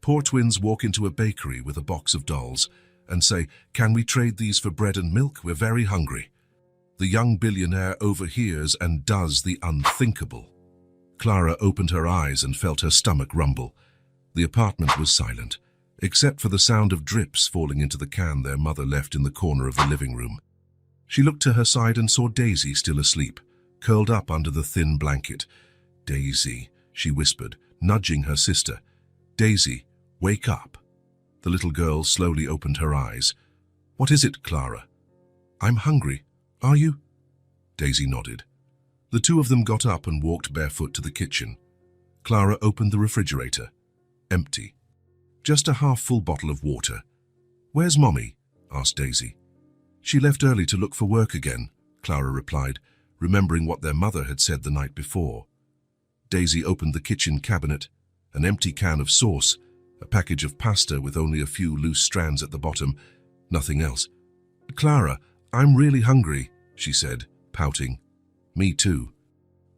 Poor twins walk into a bakery with a box of dolls and say, "Can we trade these for bread and milk? We're very hungry." The young billionaire overhears and does the unthinkable. Clara opened her eyes and felt her stomach rumble. The apartment was silent, except for the sound of drips falling into the can their mother left in the corner of the living room. She looked to her side and saw Daisy still asleep, curled up under the thin blanket. "Daisy," she whispered, nudging her sister. "Daisy, wake up." The little girl slowly opened her eyes. "What is it, Clara?" "I'm hungry. Are you?" Daisy nodded. The two of them got up and walked barefoot to the kitchen. Clara opened the refrigerator. Empty. Just a half-full bottle of water. "Where's Mommy?" asked Daisy. "She left early to look for work again," Clara replied, remembering what their mother had said the night before. Daisy opened the kitchen cabinet. An empty can of sauce, a package of pasta with only a few loose strands at the bottom, nothing else. "Clara, I'm really hungry," she said, pouting. "Me too.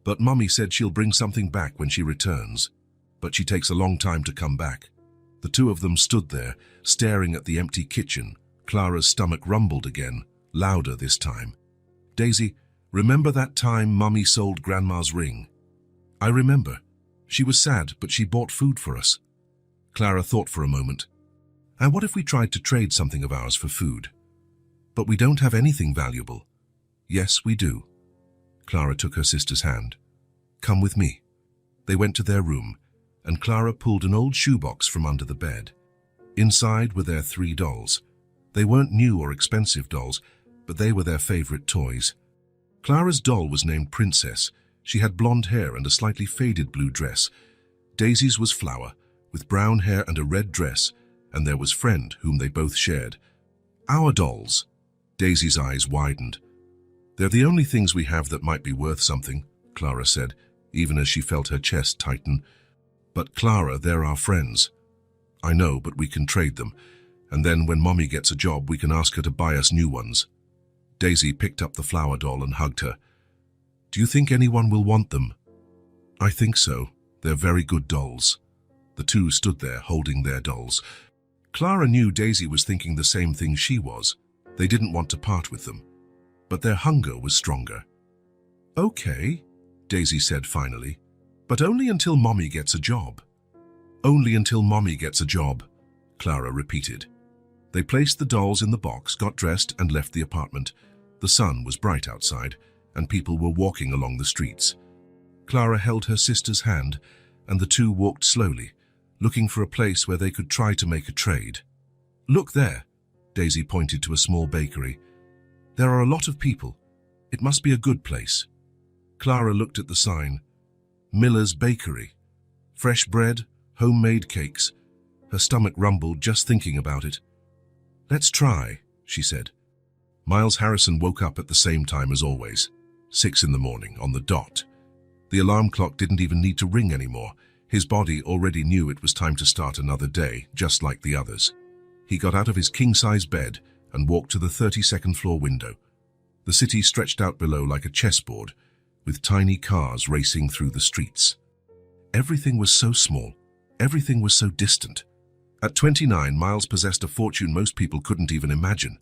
But Mummy said she'll bring something back when she returns. But she takes a long time to come back." The two of them stood there, staring at the empty kitchen. Clara's stomach rumbled again, louder this time. "Daisy, remember that time Mummy sold Grandma's ring?" "I remember. She was sad, but she bought food for us." Clara thought for a moment. "And what if we tried to trade something of ours for food? But we don't have anything valuable." "Yes, we do." Clara took her sister's hand. "Come with me." They went to their room, and Clara pulled an old shoebox from under the bed. Inside were their 3 dolls. They weren't new or expensive dolls, but they were their favorite toys. Clara's doll was named Princess. She had blonde hair and a slightly faded blue dress. Daisy's was Flower, with brown hair and a red dress, and there was Friend, whom they both shared. "Our dolls." Daisy's eyes widened. "They're the only things we have that might be worth something," Clara said, even as she felt her chest tighten. "But Clara, they're our friends." "I know, but we can trade them. And then when Mommy gets a job, we can ask her to buy us new ones." Daisy picked up the Flower doll and hugged her. "Do you think anyone will want them?" "I think so. They're very good dolls." The two stood there holding their dolls. Clara knew Daisy was thinking the same thing she was. They didn't want to part with them. But their hunger was stronger. "Okay," Daisy said finally. "But only until Mommy gets a job." "Only until Mommy gets a job," Clara repeated. They placed the dolls in the box, got dressed, and left the apartment. The sun was bright outside, and people were walking along the streets. Clara held her sister's hand, and the two walked slowly, looking for a place where they could try to make a trade. "Look there," Daisy pointed to a small bakery. "There are a lot of people. It must be a good place." Clara looked at the sign. Miller's Bakery. Fresh bread, homemade cakes. Her stomach rumbled just thinking about it. "Let's try," she said. Miles Harrison woke up at the same time as always, 6 in the morning, on the dot. The alarm clock didn't even need to ring anymore. His body already knew it was time to start another day, just like the others. He got out of his king-size bed and walked to the 32nd floor window. The city stretched out below like a chessboard, with tiny cars racing through the streets. Everything was so small. Everything was so distant. At 29, Miles possessed a fortune most people couldn't even imagine.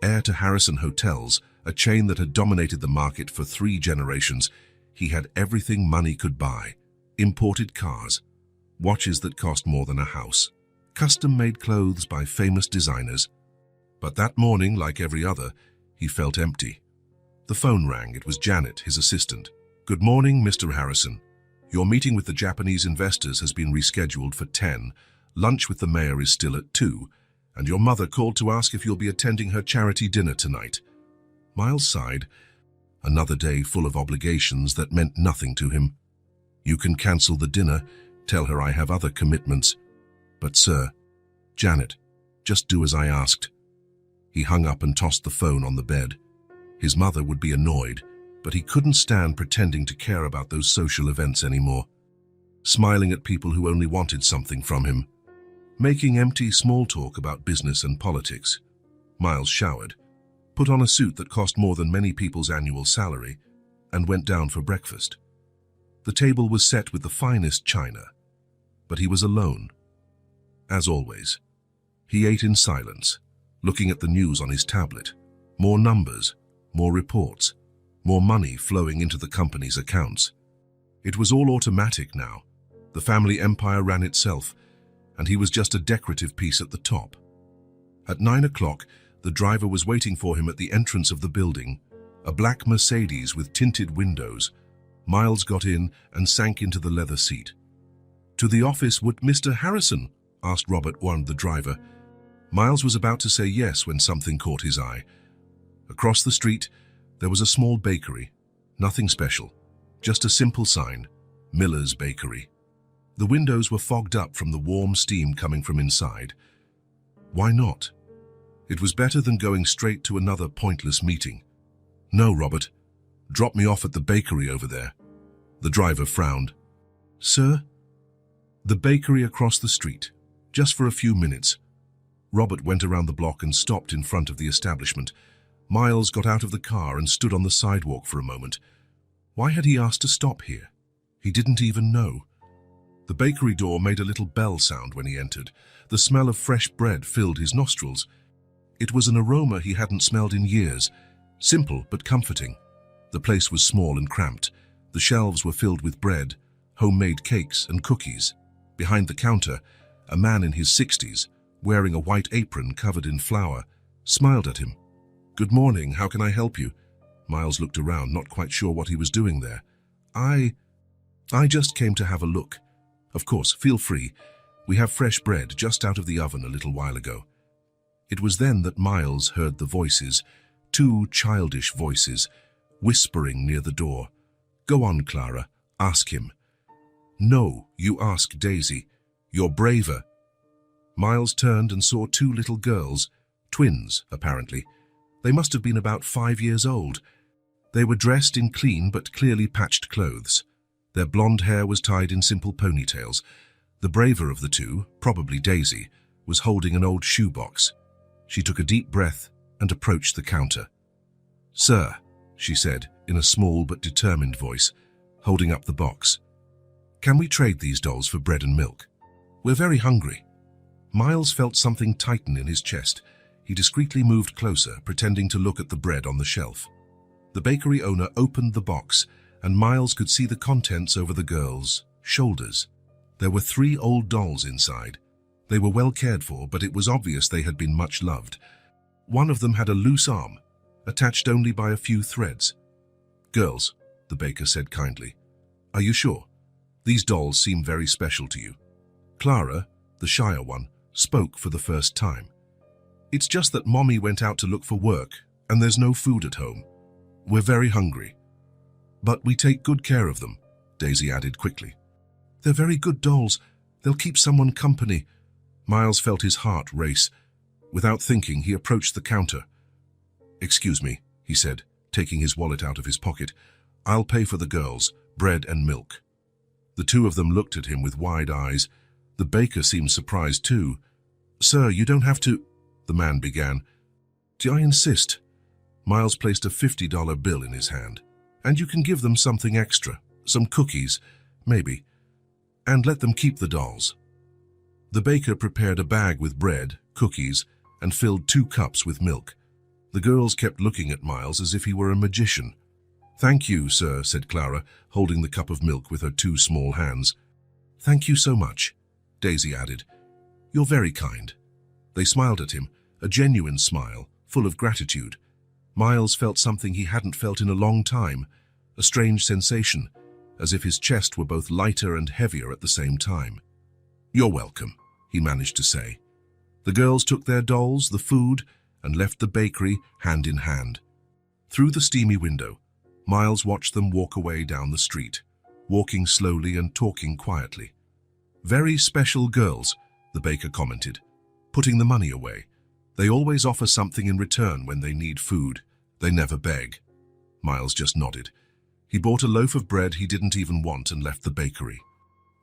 Heir to Harrison Hotels, a chain that had dominated the market for 3 generations, he had everything money could buy. Imported cars, watches that cost more than a house, custom-made clothes by famous designers. But that morning, like every other, he felt empty. The phone rang. It was Janet, his assistant. "Good morning, Mr. Harrison. Your meeting with the Japanese investors has been rescheduled for 10. Lunch with the mayor is still at 2. And your mother called to ask if you'll be attending her charity dinner tonight." Miles sighed. Another day full of obligations that meant nothing to him. "You can cancel the dinner. Tell her I have other commitments." "But sir..." "Janet, just do as I asked." He hung up and tossed the phone on the bed. His mother would be annoyed, but he couldn't stand pretending to care about those social events anymore. Smiling at people who only wanted something from him. Making empty small talk about business and politics. Miles showered, put on a suit that cost more than many people's annual salary, and went down for breakfast. The table was set with the finest china, but he was alone. as always. He ate in silence, looking at the news on his tablet. More numbers, more reports, more money flowing into the company's accounts. It was all automatic now. The family empire ran itself, and he was just a decorative piece at the top. At 9 o'clock, the driver was waiting for him at the entrance of the building, a black Mercedes with tinted windows. Miles got in and sank into the leather seat. "To the office, would Mr. Harrison?" asked Robert, warned the driver. Miles was about to say yes when something caught his eye. Across the street, there was a small bakery. Nothing special, just a simple sign, Miller's Bakery. The windows were fogged up from the warm steam coming from inside. Why not? It was better than going straight to another pointless meeting. "No, Robert. Drop me off at the bakery over there." The driver frowned. "Sir?" "The bakery across the street, just for a few minutes." Robert went around the block and stopped in front of the establishment. Miles got out of the car and stood on the sidewalk for a moment. Why had he asked to stop here? He didn't even know. The bakery door made a little bell sound when he entered. The smell of fresh bread filled his nostrils. It was an aroma he hadn't smelled in years, simple but comforting. The place was small and cramped. The shelves were filled with bread, homemade cakes and cookies. Behind the counter, a man in his 60s, wearing a white apron covered in flour, smiled at him. "Good morning, how can I help you?" Miles looked around, not quite sure what he was doing there. I just came to have a look." "Of course, feel free. We have fresh bread just out of the oven a little while ago." It was then that Miles heard the voices, two childish voices, whispering near the door. "Go on, Clara, ask him." "No, you ask Daisy. You're braver." Miles turned and saw two little girls, twins, apparently. They must have been about 5 years old. They were dressed in clean but clearly patched clothes. Their blonde hair was tied in simple ponytails. The braver of the two, probably Daisy, was holding an old shoebox. She took a deep breath and approached the counter. "Sir," she said in a small but determined voice, holding up the box, "can we trade these dolls for bread and milk? We're very hungry." Miles felt something tighten in his chest. He discreetly moved closer, pretending to look at the bread on the shelf. The bakery owner opened the box, and Miles could see the contents over the girls' shoulders. There were 3 old dolls inside. They were well cared for, but it was obvious they had been much loved. One of them had a loose arm, attached only by a few threads. "Girls," the baker said kindly, "are you sure? These dolls seem very special to you." Clara, the shyer one, spoke for the first time. "It's just that Mommy went out to look for work, and there's no food at home. We're very hungry. But we take good care of them," Daisy added quickly. "They're very good dolls. They'll keep someone company." Miles felt his heart race. Without thinking, he approached the counter. "Excuse me," he said, taking his wallet out of his pocket. "I'll pay for the girls, bread and milk." The two of them looked at him with wide eyes. The baker seemed surprised too. "Sir, you don't have to—" the man began. "Do I insist?" Miles placed a $50 bill in his hand. "And you can give them something extra, some cookies, maybe, and let them keep the dolls." The baker prepared a bag with bread, cookies, and filled 2 cups with milk. The girls kept looking at Miles as if he were a magician. "Thank you, sir," said Clara, holding the cup of milk with her 2 small hands. "Thank you so much," Daisy added. "You're very kind." They smiled at him, a genuine smile, full of gratitude. Miles felt something he hadn't felt in a long time, a strange sensation, as if his chest were both lighter and heavier at the same time. "You're welcome," he managed to say. The girls took their dolls, the food, and left the bakery hand in hand. Through the steamy window, Miles watched them walk away down the street, walking slowly and talking quietly. "Very special girls," the baker commented, putting the money away. "They always offer something in return when they need food. They never beg." Miles just nodded. He bought a loaf of bread he didn't even want and left the bakery.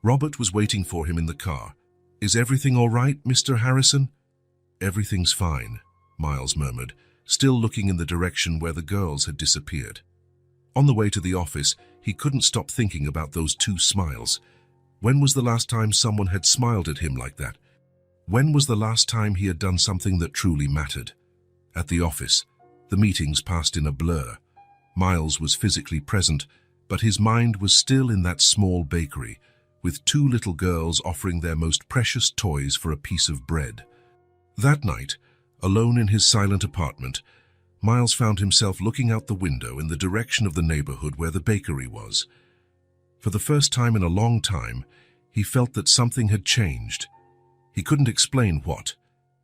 Robert was waiting for him in the car. "Is everything all right, Mr. Harrison?" "Everything's fine," Miles murmured, still looking in the direction where the girls had disappeared. On the way to the office, he couldn't stop thinking about those 2 smiles. When was the last time someone had smiled at him like that? When was the last time he had done something that truly mattered? At the office, the meetings passed in a blur. Miles was physically present, but his mind was still in that small bakery, with two little girls offering their most precious toys for a piece of bread. That night, alone in his silent apartment, Miles found himself looking out the window in the direction of the neighborhood where the bakery was. For the first time in a long time, he felt that something had changed. He couldn't explain what,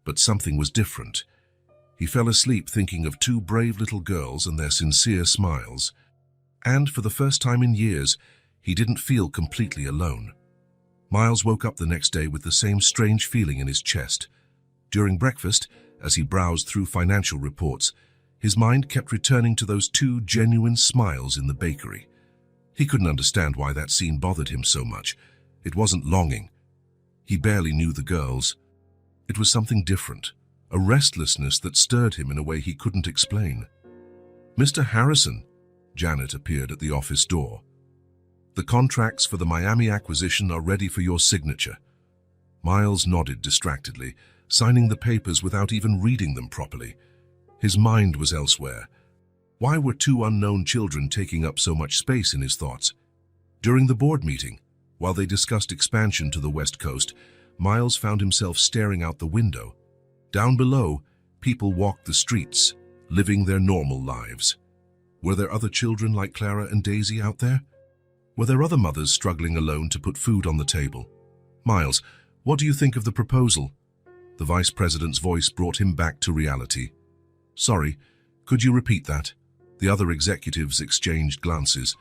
but something was different. He fell asleep thinking of two brave little girls and their sincere smiles. And for the first time in years, he didn't feel completely alone. Miles woke up the next day with the same strange feeling in his chest. During breakfast, as he browsed through financial reports, his mind kept returning to those two genuine smiles in the bakery. He couldn't understand why that scene bothered him so much. It wasn't longing. He barely knew the girls. It was something different, a restlessness that stirred him in a way he couldn't explain. "Mr. Harrison," Janet appeared at the office door. "The contracts for the Miami acquisition are ready for your signature." Miles nodded distractedly, signing the papers without even reading them properly. His mind was elsewhere. Why were two unknown children taking up so much space in his thoughts? During the board meeting, while they discussed expansion to the West Coast, Miles found himself staring out the window. Down below, people walked the streets, living their normal lives. Were there other children like Clara and Daisy out there? Were there other mothers struggling alone to put food on the table? "Miles, what do you think of the proposal?" The vice president's voice brought him back to reality. "Sorry, could you repeat that?" The other executives exchanged glances.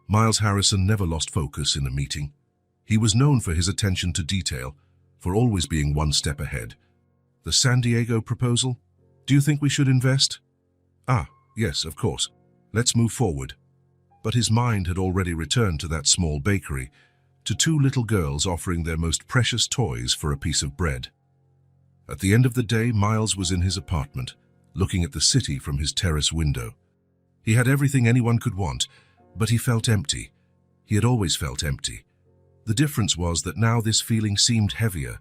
Miles Harrison never lost focus in a meeting. He was known for his attention to detail, for always being one step ahead. "The San Diego proposal? Do you think we should invest?" "Ah, yes, of course. Let's move forward." But his mind had already returned to that small bakery, to two little girls offering their most precious toys for a piece of bread. At the end of the day, Miles was in his apartment, looking at the city from his terrace window. He had everything anyone could want, but he felt empty. He had always felt empty. The difference was that now this feeling seemed heavier.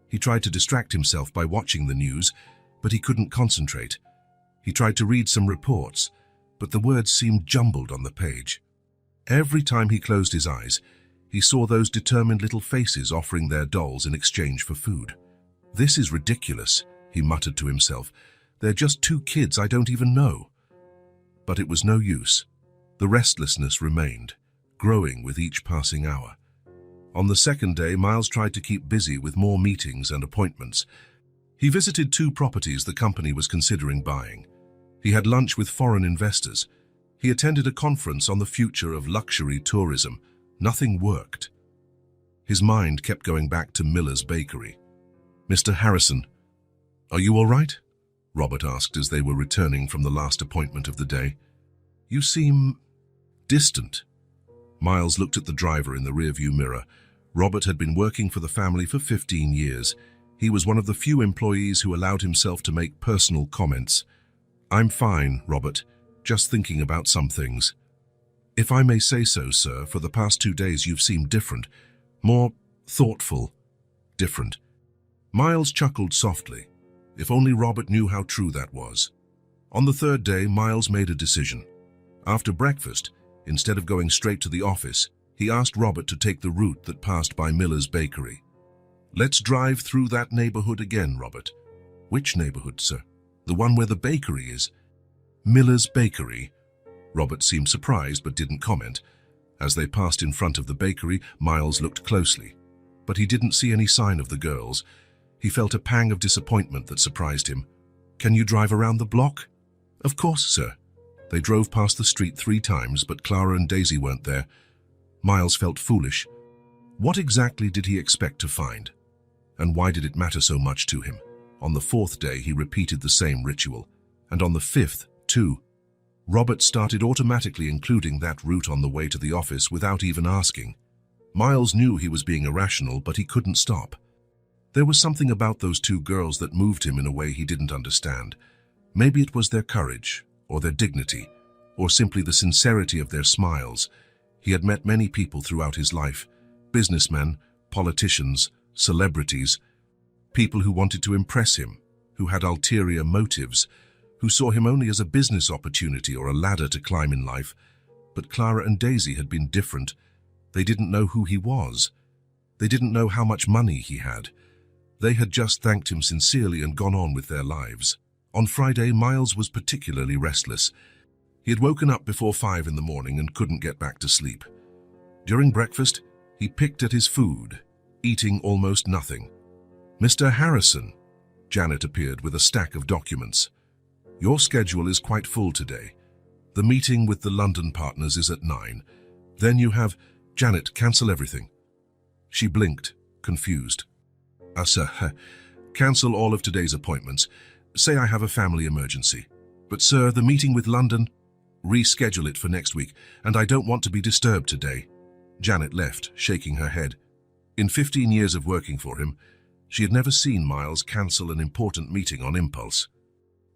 He tried to distract himself by watching the news, but he couldn't concentrate. He tried to read some reports, but the words seemed jumbled on the page. Every time he closed his eyes, he saw those determined little faces offering their dolls in exchange for food. "This is ridiculous," he muttered to himself. "They're just two kids I don't even know." But it was no use. The restlessness remained, growing with each passing hour. On the second day, Miles tried to keep busy with more meetings and appointments. He visited two properties the company was considering buying. He had lunch with foreign investors. He attended a conference on the future of luxury tourism. Nothing worked. His mind kept going back to Miller's bakery. "Mr. Harrison, are you all right?" Robert asked as they were returning from the last appointment of the day. "You seem distant." Miles looked at the driver in the rearview mirror. Robert had been working for the family for 15 years. He was one of the few employees who allowed himself to make personal comments. "I'm fine, Robert, just thinking about some things." "If I may say so, sir, for the past 2 days you've seemed different, more thoughtful, different." Miles chuckled softly. If only Robert knew how true that was. On the third day, Miles made a decision. After breakfast, instead of going straight to the office, he asked Robert to take the route that passed by Miller's bakery. "Let's drive through that neighborhood again, Robert." "Which neighborhood, sir?" "The one where the bakery is." "Miller's bakery?" Robert seemed surprised but didn't comment. As they passed in front of the bakery, Miles looked closely. But he didn't see any sign of the girls. He felt a pang of disappointment that surprised him. "Can you drive around the block?" "Of course, sir." They drove past the street 3 times, but Clara and Daisy weren't there. Miles felt foolish. What exactly did he expect to find? And why did it matter so much to him? On the 4th day, he repeated the same ritual. And on the 5th, too. Robert started automatically including that route on the way to the office without even asking. Miles knew he was being irrational, but he couldn't stop. There was something about those 2 girls that moved him in a way he didn't understand. Maybe it was their courage, or their dignity, or simply the sincerity of their smiles. He had met many people throughout his life, businessmen, politicians, celebrities, People who wanted to impress him, who had ulterior motives, who saw him only as a business opportunity or a ladder to climb in life. But Clara and Daisy had been different. They didn't know who he was. They didn't know how much money he had. They had just thanked him sincerely and gone on with their lives. On Friday, Miles was particularly restless. He had woken up before 5 in the morning and couldn't get back to sleep. During breakfast, he picked at his food, eating almost nothing. "Mr. Harrison," Janet appeared with a stack of documents. "Your schedule is quite full today. The meeting with the London partners is at 9. Then you have—" "Janet, cancel everything." She blinked, confused. Sir, cancel all of today's appointments. Say I have a family emergency. But sir, the meeting with London, reschedule it for next week, and I don't want to be disturbed today." Janet left, shaking her head. In 15 years of working for him, she had never seen Miles cancel an important meeting on impulse.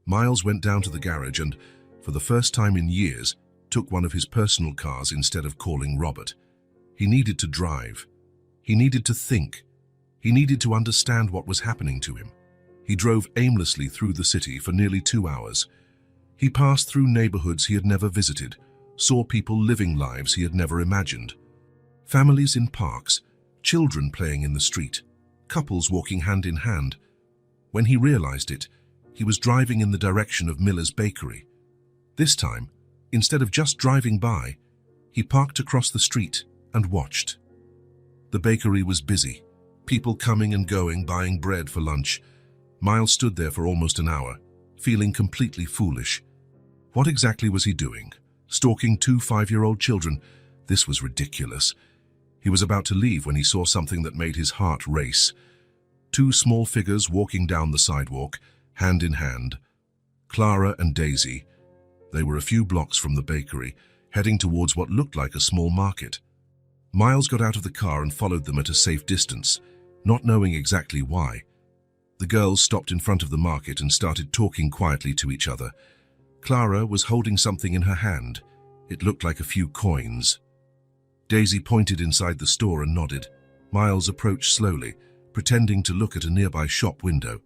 Miles went down to the garage and, for the first time in years, took one of his personal cars instead of calling Robert. He needed to drive. He needed to think. He needed to understand what was happening to him. He drove aimlessly through the city for nearly 2 hours. He passed through neighborhoods he had never visited, saw people living lives he had never imagined. Families in parks, children playing in the street, couples walking hand in hand. When he realized it, he was driving in the direction of Miller's bakery. This time, instead of just driving by, he parked across the street and watched. The bakery was busy, people coming and going, buying bread for lunch. Miles stood there for almost an hour, feeling completely foolish. What exactly was he doing? Stalking 2 5-year-old children? This was ridiculous. He was about to leave when he saw something that made his heart race. 2 small figures walking down the sidewalk, hand in hand. Clara and Daisy. They were a few blocks from the bakery, heading towards what looked like a small market. Miles got out of the car and followed them at a safe distance, not knowing exactly why. The girls stopped in front of the market and started talking quietly to each other. Clara was holding something in her hand. It looked like a few coins. Daisy pointed inside the store and nodded. Miles approached slowly, pretending to look at a nearby shop window.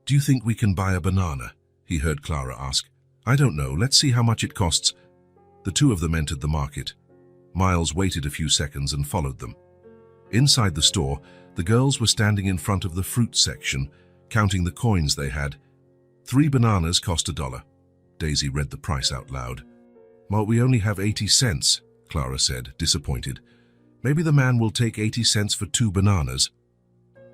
"Do you think we can buy a banana?" he heard Clara ask. "I don't know. Let's see how much it costs." The 2 of them entered the market. Miles waited a few seconds and followed them. Inside the store, the girls were standing in front of the fruit section, counting the coins they had. 3 bananas cost $1. Daisy read the price out loud. "Well, we only have 80 cents, Clara said, disappointed. "Maybe the man will take 80 cents for 2 bananas.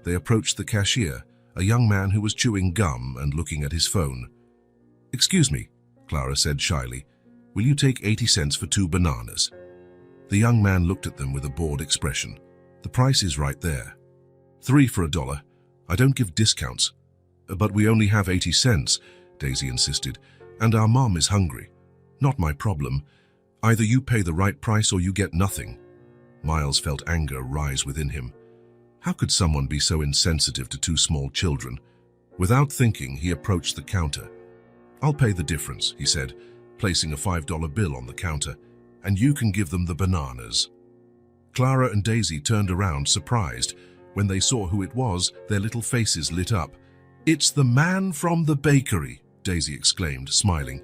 They approached the cashier, a young man who was chewing gum and looking at his phone. "Excuse me," Clara said shyly. "Will you take 80 cents for 2 bananas? The young man looked at them with a bored expression. "The price is right there. 3 for $1. I don't give discounts." "But we only have 80 cents, Daisy insisted. "And our mom is hungry." "Not my problem. Either you pay the right price or you get nothing." Miles felt anger rise within him. How could someone be so insensitive to 2 small children? Without thinking, he approached the counter. "I'll pay the difference," he said, placing a $5 bill on the counter. "And you can give them the bananas." Clara and Daisy turned around, surprised. When they saw who it was, their little faces lit up. "It's the man from the bakery," Daisy exclaimed, smiling.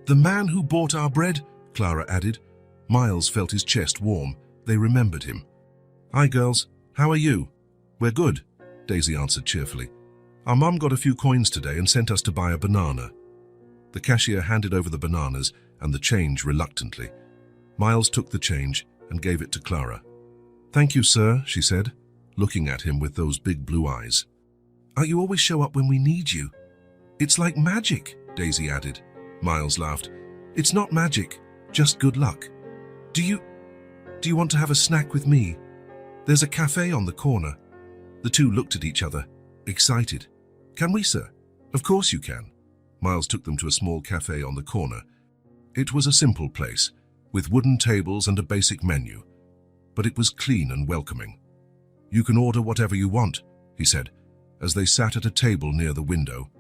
"The man who bought our bread," Clara added. Miles felt his chest warm. They remembered him. "Hi, girls. How are you?" "We're good," Daisy answered cheerfully. "Our mum got a few coins today and sent us to buy a banana." The cashier handed over the bananas and the change reluctantly. Miles took the change and gave it to Clara. "Thank you, sir," she said, looking at him with those big blue eyes. "You always show up when we need you." "It's like magic," Daisy added. Miles laughed. "It's not magic, just good luck. Do you want to have a snack with me? There's a cafe on the corner." The 2 looked at each other, excited. "Can we, sir?" "Of course you can." Miles took them to a small cafe on the corner. It was a simple place, with wooden tables and a basic menu, but it was clean and welcoming. "You can order whatever you want," he said, as they sat at a table near the window.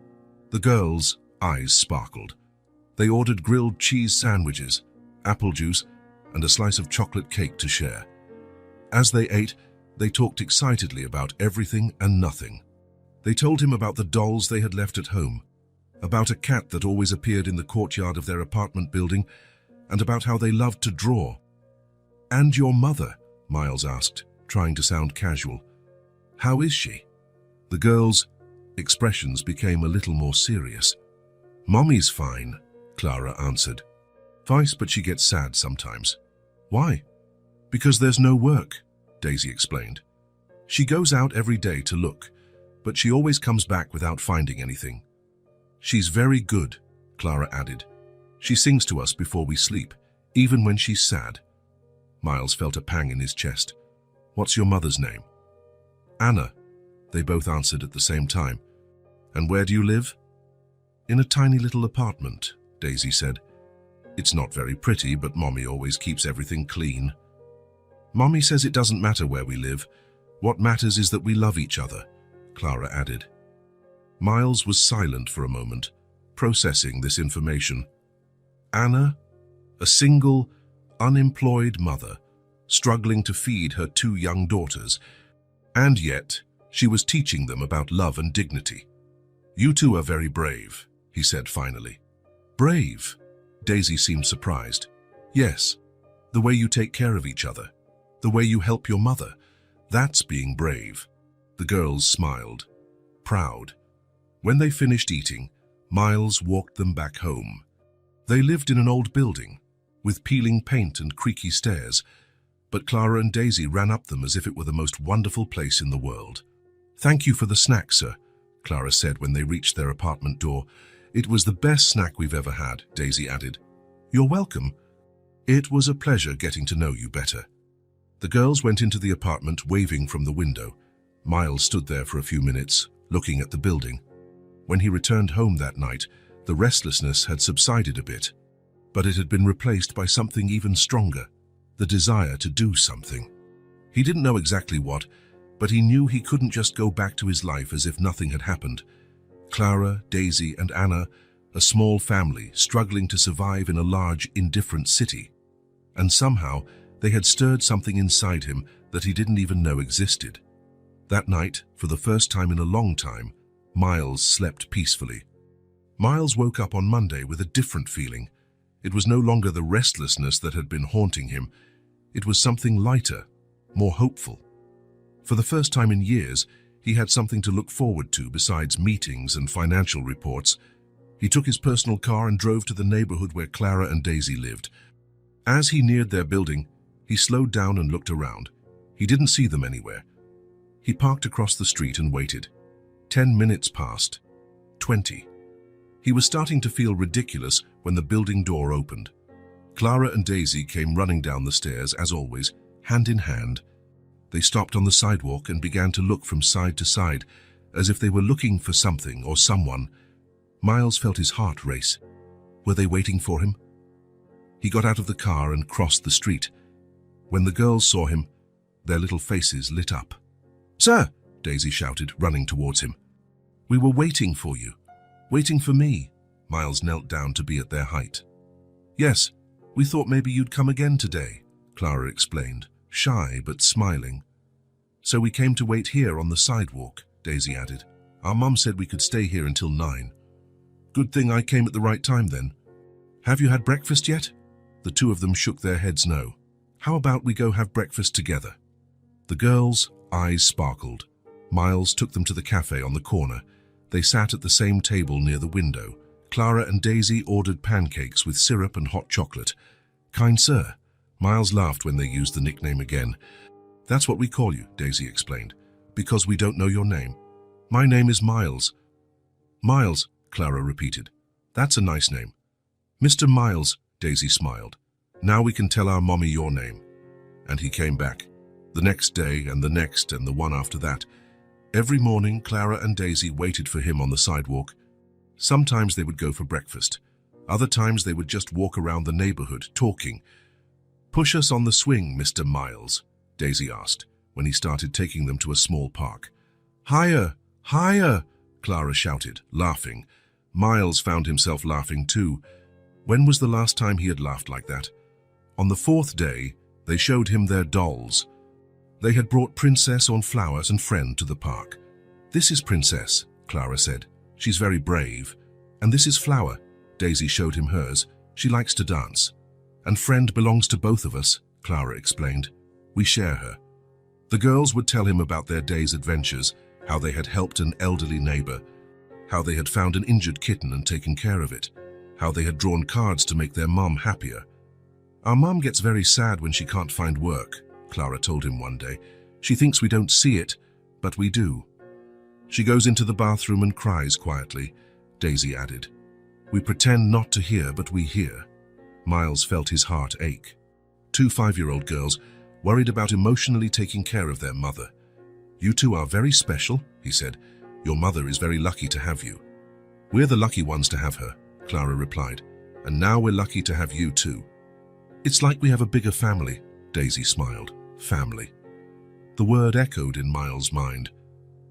The girls' eyes sparkled. They ordered grilled cheese sandwiches, apple juice, and a slice of chocolate cake to share. As they ate, they talked excitedly about everything and nothing. They told him about the dolls they had left at home, about a cat that always appeared in the courtyard of their apartment building, and about how they loved to draw. "And your mother?" Miles asked, trying to sound casual. "How is she?" The girl's expressions became a little more serious. "Mommy's fine," Clara answered. "Vice, but she gets sad sometimes." "Why?" "Because there's no work," Daisy explained. "She goes out every day to look, but she always comes back without finding anything." "She's very good," Clara added. "She sings to us before we sleep, even when she's sad." Miles felt a pang in his chest. "What's your mother's name?" "Anna," they both answered at the same time. "And where do you live?" "In a tiny little apartment," Daisy said. "It's not very pretty, but Mommy always keeps everything clean." "Mommy says it doesn't matter where we live. What matters is that we love each other," Clara added. Miles was silent for a moment, processing this information. Anna, a single, unemployed mother, struggling to feed her 2 young daughters, and yet she was teaching them about love and dignity. "You two are very brave," he said finally. "Brave?" Daisy seemed surprised. "Yes, the way you take care of each other, the way you help your mother, that's being brave." The girls smiled, proud. When they finished eating, Miles walked them back home. They lived in an old building, with peeling paint and creaky stairs, but Clara and Daisy ran up them as if it were the most wonderful place in the world. "Thank you for the snack, sir," Clara said when they reached their apartment door. "It was the best snack we've ever had," Daisy added. "You're welcome. It was a pleasure getting to know you better." The girls went into the apartment, waving from the window. Miles stood there for a few minutes, looking at the building. When he returned home that night, the restlessness had subsided a bit, but it had been replaced by something even stronger, the desire to do something. He didn't know exactly what, but he knew he couldn't just go back to his life as if nothing had happened. Clara, Daisy, and Anna, a small family struggling to survive in a large, indifferent city. And somehow, they had stirred something inside him that he didn't even know existed. That night, for the first time in a long time, Miles slept peacefully. Miles woke up on Monday with a different feeling. It was no longer the restlessness that had been haunting him. It was something lighter, more hopeful. For the first time in years, he had something to look forward to besides meetings and financial reports. He took his personal car and drove to the neighborhood where Clara and Daisy lived. As he neared their building, he slowed down and looked around. He didn't see them anywhere. He parked across the street and waited. 10 minutes passed. 20. He was starting to feel ridiculous when the building door opened. Clara and Daisy came running down the stairs, as always, hand in hand. They stopped on the sidewalk and began to look from side to side, as if they were looking for something or someone. Miles felt his heart race. Were they waiting for him? He got out of the car and crossed the street. When the girls saw him, their little faces lit up. "Sir!" Daisy shouted, running towards him. "We were waiting for you. Waiting for me." Miles knelt down to be at their height. "Yes, we thought maybe you'd come again today," Clara explained, shy but smiling. "So we came to wait here on the sidewalk," Daisy added. "Our mum said we could stay here until 9. Good thing I came at the right time then. Have you had breakfast yet?" The two of them shook their heads no. "How about we go have breakfast together?" The girls' eyes sparkled. Miles took them to the cafe on the corner. They sat at the same table near the window. Clara and Daisy ordered pancakes with syrup and hot chocolate. "Kind sir." Miles laughed when they used the nickname again. "That's what we call you," Daisy explained, "because we don't know your name." "My name is Miles." "Miles," Clara repeated. "That's a nice name." "Mr. Miles," Daisy smiled. "Now we can tell our mommy your name." And he came back. The next day and the next and the one after that. Every morning, Clara and Daisy waited for him on the sidewalk. Sometimes they would go for breakfast. Other times they would just walk around the neighborhood, talking. "Push us on the swing, Mr. Miles," Daisy asked, when he started taking them to a small park. "Higher, higher," Clara shouted, laughing. Miles found himself laughing too. When was the last time he had laughed like that? On the 4th day, they showed him their dolls. They had brought Princess on Flowers and Friend to the park. "This is Princess," Clara said. "She's very brave. And this is Flower." Daisy showed him hers. "She likes to dance." "And Friend belongs to both of us," Clara explained. "We share her." The girls would tell him about their day's adventures, how they had helped an elderly neighbor, how they had found an injured kitten and taken care of it, how they had drawn cards to make their mum happier. "Our mum gets very sad when she can't find work," Clara told him one day. "She thinks we don't see it, but we do. She goes into the bathroom and cries quietly," Daisy added. "We pretend not to hear, but we hear." Miles felt his heart ache. Two 5-year-old girls worried about emotionally taking care of their mother. "You two are very special," he said. "Your mother is very lucky to have you." "We're the lucky ones to have her," Clara replied. "And now we're lucky to have you too." "It's like we have a bigger family," Daisy smiled. Family. The word echoed in Miles' mind.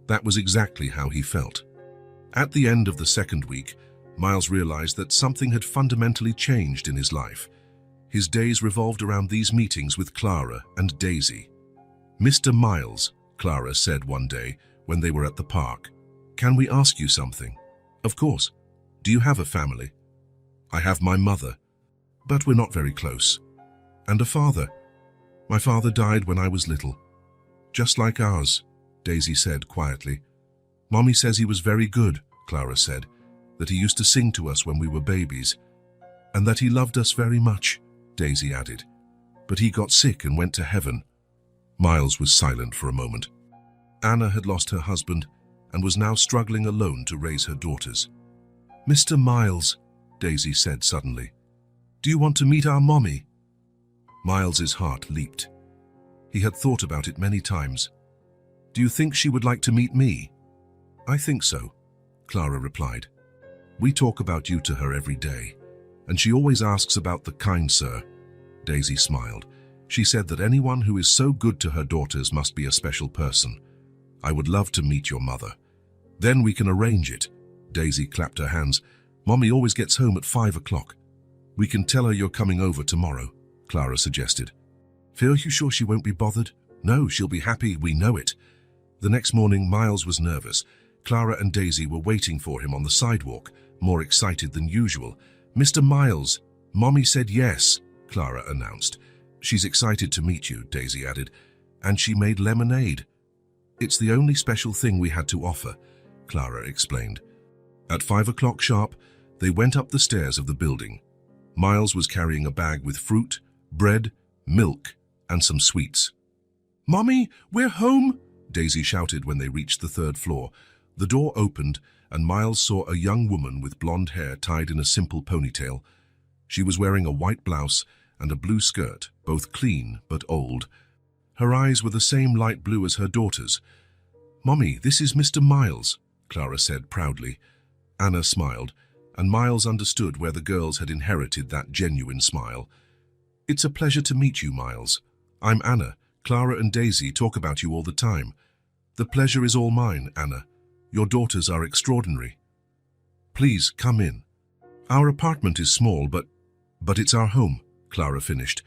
That was exactly how he felt. At the end of the second week, Miles realized that something had fundamentally changed in his life. His days revolved around these meetings with Clara and Daisy. "Mr. Miles," Clara said one day when they were at the park, "can we ask you something?" "Of course. Do you have a family?" "I have my mother, but we're not very close." "And a father?" "My father died when I was little." "Just like ours," Daisy said quietly. "Mommy says he was very good," Clara said, "that he used to sing to us when we were babies. And that he loved us very much," Daisy added. "But he got sick and went to heaven." Miles was silent for a moment. Anna had lost her husband and was now struggling alone to raise her daughters. "Mr. Miles," Daisy said suddenly, "do you want to meet our mommy?" Miles's heart leaped. He had thought about it many times. "Do you think she would like to meet me?" "I think so," Clara replied. "We talk about you to her every day, and she always asks about the kind sir." Daisy smiled. She said that anyone who is so good to her daughters must be a special person. "I would love to meet your mother. Then we can arrange it." Daisy clapped her hands. "Mommy always gets home at 5 o'clock. "We can tell her you're coming over tomorrow," Clara suggested. "Feel you sure she won't be bothered?" "No, she'll be happy, we know it." The next morning, Miles was nervous. Clara and Daisy were waiting for him on the sidewalk, more excited than usual. "Mr. Miles, Mommy said yes," Clara announced. "She's excited to meet you," Daisy added. "And she made lemonade." "It's the only special thing we had to offer," Clara explained. At 5 o'clock sharp, they went up the stairs of the building. Miles was carrying a bag with fruit, bread, milk, and some sweets. "Mommy, we're home!" Daisy shouted when they reached the 3rd floor. The door opened, and Miles saw a young woman with blonde hair tied in a simple ponytail. She was wearing a white blouse and a blue skirt, both clean but old. Her eyes were the same light blue as her daughter's. "Mommy, this is Mr. Miles," Clara said proudly. Anna smiled, and Miles understood where the girls had inherited that genuine smile. "It's a pleasure to meet you, Miles. I'm Anna. Clara and Daisy talk about you all the time." "The pleasure is all mine, Anna. Your daughters are extraordinary." "Please, come in." "Our apartment is small, but it's our home," Clara finished.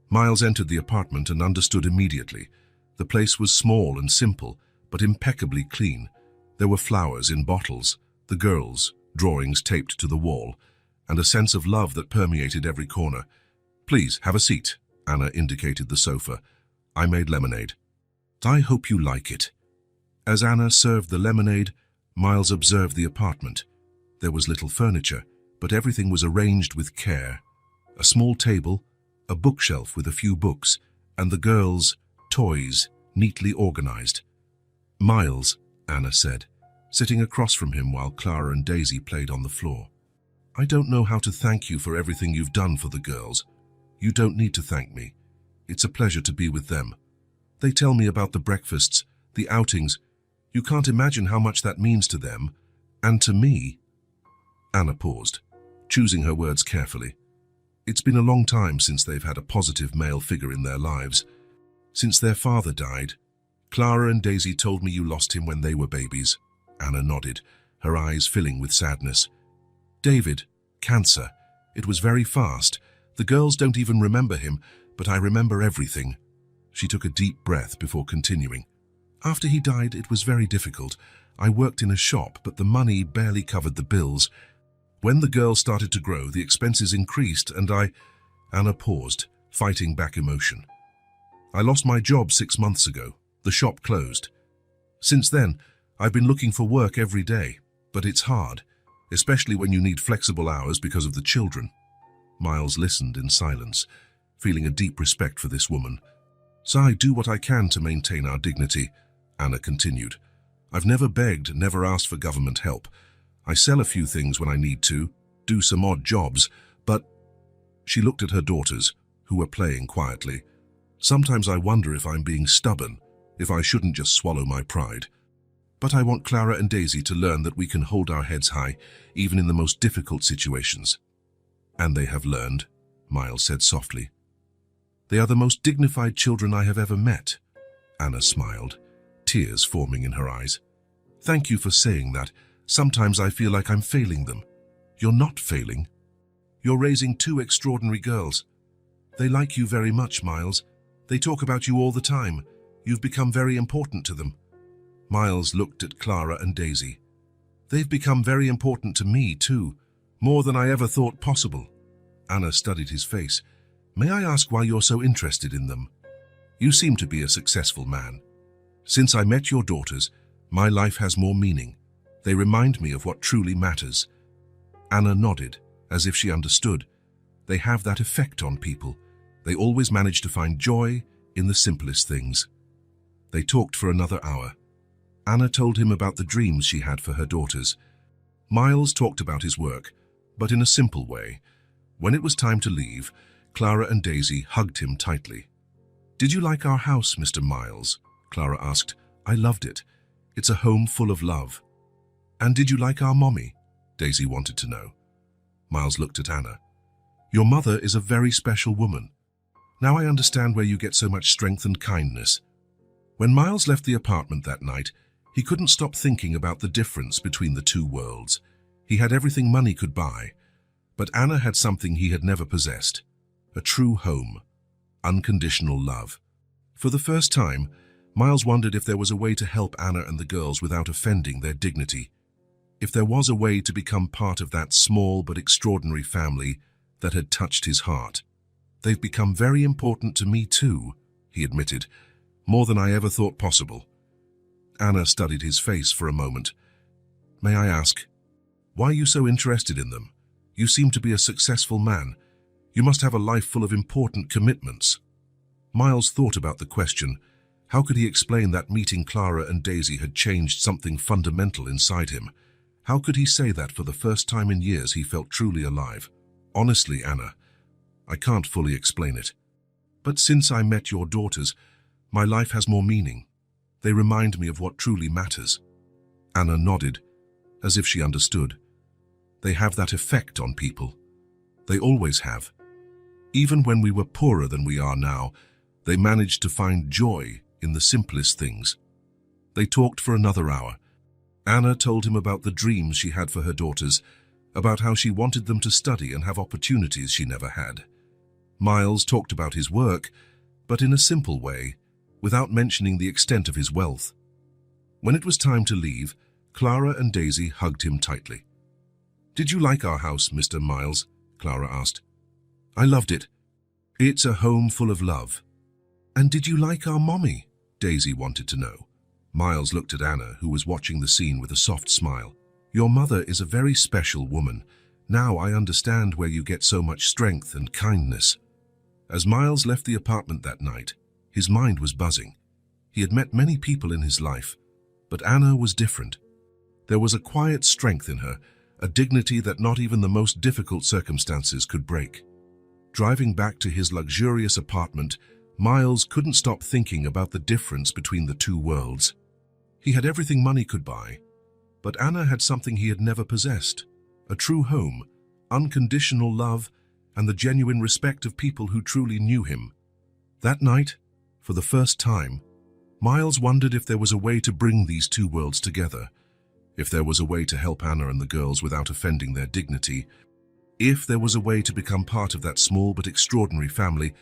Miles entered the apartment and understood immediately. The place was small and simple, but impeccably clean. There were flowers in bottles, the girls, drawings taped to the wall, and a sense of love that permeated every corner. "Please, have a seat," Anna indicated the sofa. "I made lemonade. I hope you like it." As Anna served the lemonade, Miles observed the apartment. There was little furniture, but everything was arranged with care. A small table, a bookshelf with a few books, and the girls' toys neatly organized. "Miles," Anna said, sitting across from him while Clara and Daisy played on the floor. "I don't know how to thank you for everything you've done for the girls. You don't need to thank me. It's a pleasure to be with them. They tell me about the breakfasts, the outings. You can't imagine how much that means to them. And to me." Anna paused, choosing her words carefully. It's been a long time since they've had a positive male figure in their lives. Since their father died. "Clara and Daisy told me you lost him when they were babies." Anna nodded, her eyes filling with sadness. "David, cancer. It was very fast. The girls don't even remember him, but I remember everything." She took a deep breath before continuing. "After he died, it was very difficult. I worked in a shop, but the money barely covered the bills. When the girls started to grow, the expenses increased and Anna paused, fighting back emotion. I lost my job 6 months ago. The shop closed. Since then, I've been looking for work every day, but it's hard, especially when you need flexible hours because of the children. Miles listened in silence, feeling a deep respect for this woman. So I do what I can to maintain our dignity, Anna continued. I've never begged, never asked for government help. I sell a few things when I need to, do some odd jobs, but... She looked at her daughters, who were playing quietly. Sometimes I wonder if I'm being stubborn, if I shouldn't just swallow my pride. But I want Clara and Daisy to learn that we can hold our heads high, even in the most difficult situations. And they have learned, Miles said softly. They are the most dignified children I have ever met. Anna smiled, tears forming in her eyes. Thank you for saying that. Sometimes I feel like I'm failing them. You're not failing. You're raising 2 extraordinary girls. They like you very much, Miles. They talk about you all the time. You've become very important to them. Miles looked at Clara and Daisy. They've become very important to me, too. More than I ever thought possible. Anna studied his face. May I ask why you're so interested in them? You seem to be a successful man. Since I met your daughters, my life has more meaning. They remind me of what truly matters. Anna nodded, as if she understood. They have that effect on people. They always manage to find joy in the simplest things. They talked for another hour. Anna told him about the dreams she had for her daughters. Miles talked about his work, but in a simple way. When it was time to leave, Clara and Daisy hugged him tightly. Did you like our house, Mr. Miles? Clara asked. I loved it. It's a home full of love. And did you like our mommy? Daisy wanted to know. Miles looked at Anna. Your mother is a very special woman. Now I understand where you get so much strength and kindness. When Miles left the apartment that night, he couldn't stop thinking about the difference between the 2 worlds. He had everything money could buy, but Anna had something he had never possessed. A true home. Unconditional love. For the first time, Miles wondered if there was a way to help Anna and the girls without offending their dignity. If there was a way to become part of that small but extraordinary family that had touched his heart. They've become very important to me too, he admitted, more than I ever thought possible. Anna studied his face for a moment. May I ask, why are you so interested in them? You seem to be a successful man. You must have a life full of important commitments. Miles thought about the question. How could he explain that meeting Clara and Daisy had changed something fundamental inside him? How could he say that for the first time in years he felt truly alive? Honestly, Anna, I can't fully explain it. But since I met your daughters, my life has more meaning. They remind me of what truly matters. Anna nodded, as if she understood. They have that effect on people. They always have. Even when we were poorer than we are now, they managed to find joy in the simplest things. They talked for another hour. Anna told him about the dreams she had for her daughters, about how she wanted them to study and have opportunities she never had. Miles talked about his work, but in a simple way, without mentioning the extent of his wealth. When it was time to leave, Clara and Daisy hugged him tightly. Did you like our house, Mr. Miles? Clara asked. I loved it. It's a home full of love. And did you like our mommy? Daisy wanted to know. Miles looked at Anna, who was watching the scene with a soft smile. Your mother is a very special woman. Now I understand where you get so much strength and kindness. As Miles left the apartment that night, his mind was buzzing. He had met many people in his life, but Anna was different. There was a quiet strength in her, a dignity that not even the most difficult circumstances could break. Driving back to his luxurious apartment, Miles couldn't stop thinking about the difference between the 2 worlds. He had everything money could buy, but Anna had something he had never possessed, a true home, unconditional love, and the genuine respect of people who truly knew him. That night, for the first time, Miles wondered if there was a way to bring these 2 worlds together, if there was a way to help Anna and the girls without offending their dignity, if there was a way to become part of that small but extraordinary family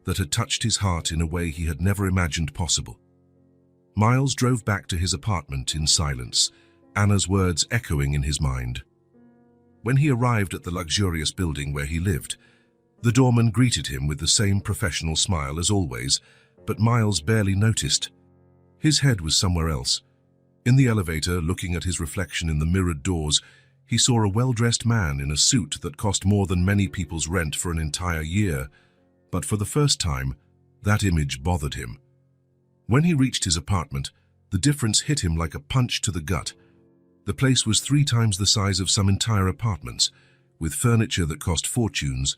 that had touched his heart in a way he had never imagined possible. Miles drove back to his apartment in silence, Anna's words echoing in his mind. When he arrived at the luxurious building where he lived, the doorman greeted him with the same professional smile as always, but Miles barely noticed. His head was somewhere else. In the elevator, looking at his reflection in the mirrored doors, he saw a well-dressed man in a suit that cost more than many people's rent for an entire year. But for the first time, that image bothered him. When he reached his apartment, the difference hit him like a punch to the gut. The place was 3 times the size of some entire apartments, with furniture that cost fortunes,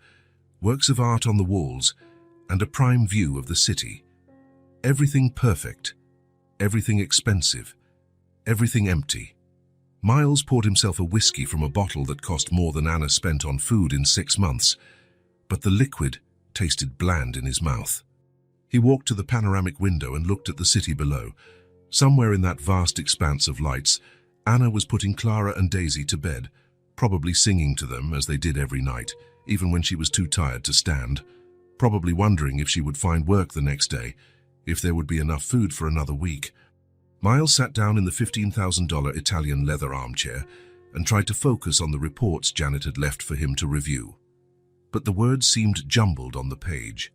works of art on the walls, and a prime view of the city. Everything perfect, everything expensive, everything empty. Miles poured himself a whiskey from a bottle that cost more than Anna spent on food in 6 months, but the liquid tasted bland in his mouth. He walked to the panoramic window and looked at the city below. Somewhere in that vast expanse of lights, Anna was putting Clara and Daisy to bed, probably singing to them as they did every night, even when she was too tired to stand, probably wondering if she would find work the next day, if there would be enough food for another week. Miles sat down in the $15,000 Italian leather armchair and tried to focus on the reports Janet had left for him to review. But the words seemed jumbled on the page.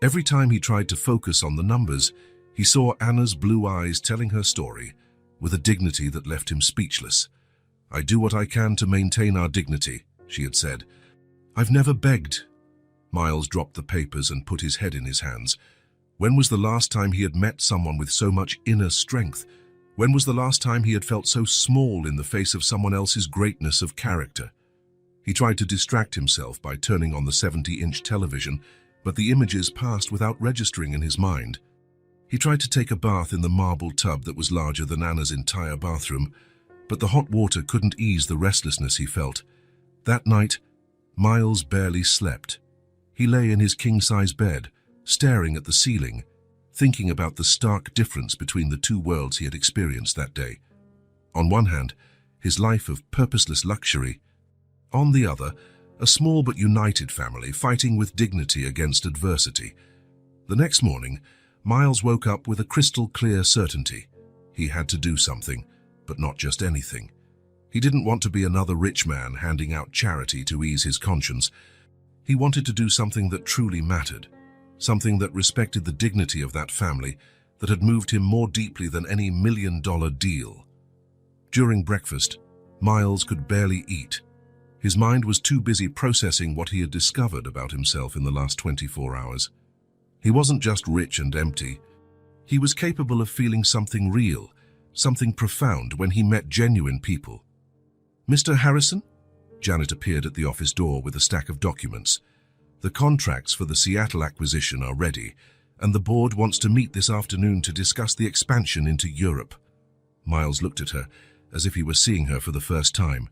Every time he tried to focus on the numbers, he saw Anna's blue eyes telling her story with a dignity that left him speechless. "I do what I can to maintain our dignity," she had said. "I've never begged." Miles dropped the papers and put his head in his hands. When was the last time he had met someone with so much inner strength? When was the last time he had felt so small in the face of someone else's greatness of character? He tried to distract himself by turning on the 70-inch television, but the images passed without registering in his mind. He tried to take a bath in the marble tub that was larger than Anna's entire bathroom, but the hot water couldn't ease the restlessness he felt. That night, Miles barely slept. He lay in his king-size bed, staring at the ceiling, thinking about the stark difference between the 2 worlds he had experienced that day. On one hand, his life of purposeless luxury. On the other, a small but united family fighting with dignity against adversity. The next morning, Miles woke up with a crystal-clear certainty. He had to do something, but not just anything. He didn't want to be another rich man handing out charity to ease his conscience. He wanted to do something that truly mattered, something that respected the dignity of that family, that had moved him more deeply than any million-dollar deal. During breakfast, Miles could barely eat. His mind was too busy processing what he had discovered about himself in the last 24 hours. He wasn't just rich and empty. He was capable of feeling something real, something profound when he met genuine people. "Mr. Harrison?" Janet appeared at the office door with a stack of documents. "The contracts for the Seattle acquisition are ready, and the board wants to meet this afternoon to discuss the expansion into Europe." Miles looked at her as if he were seeing her for the first time.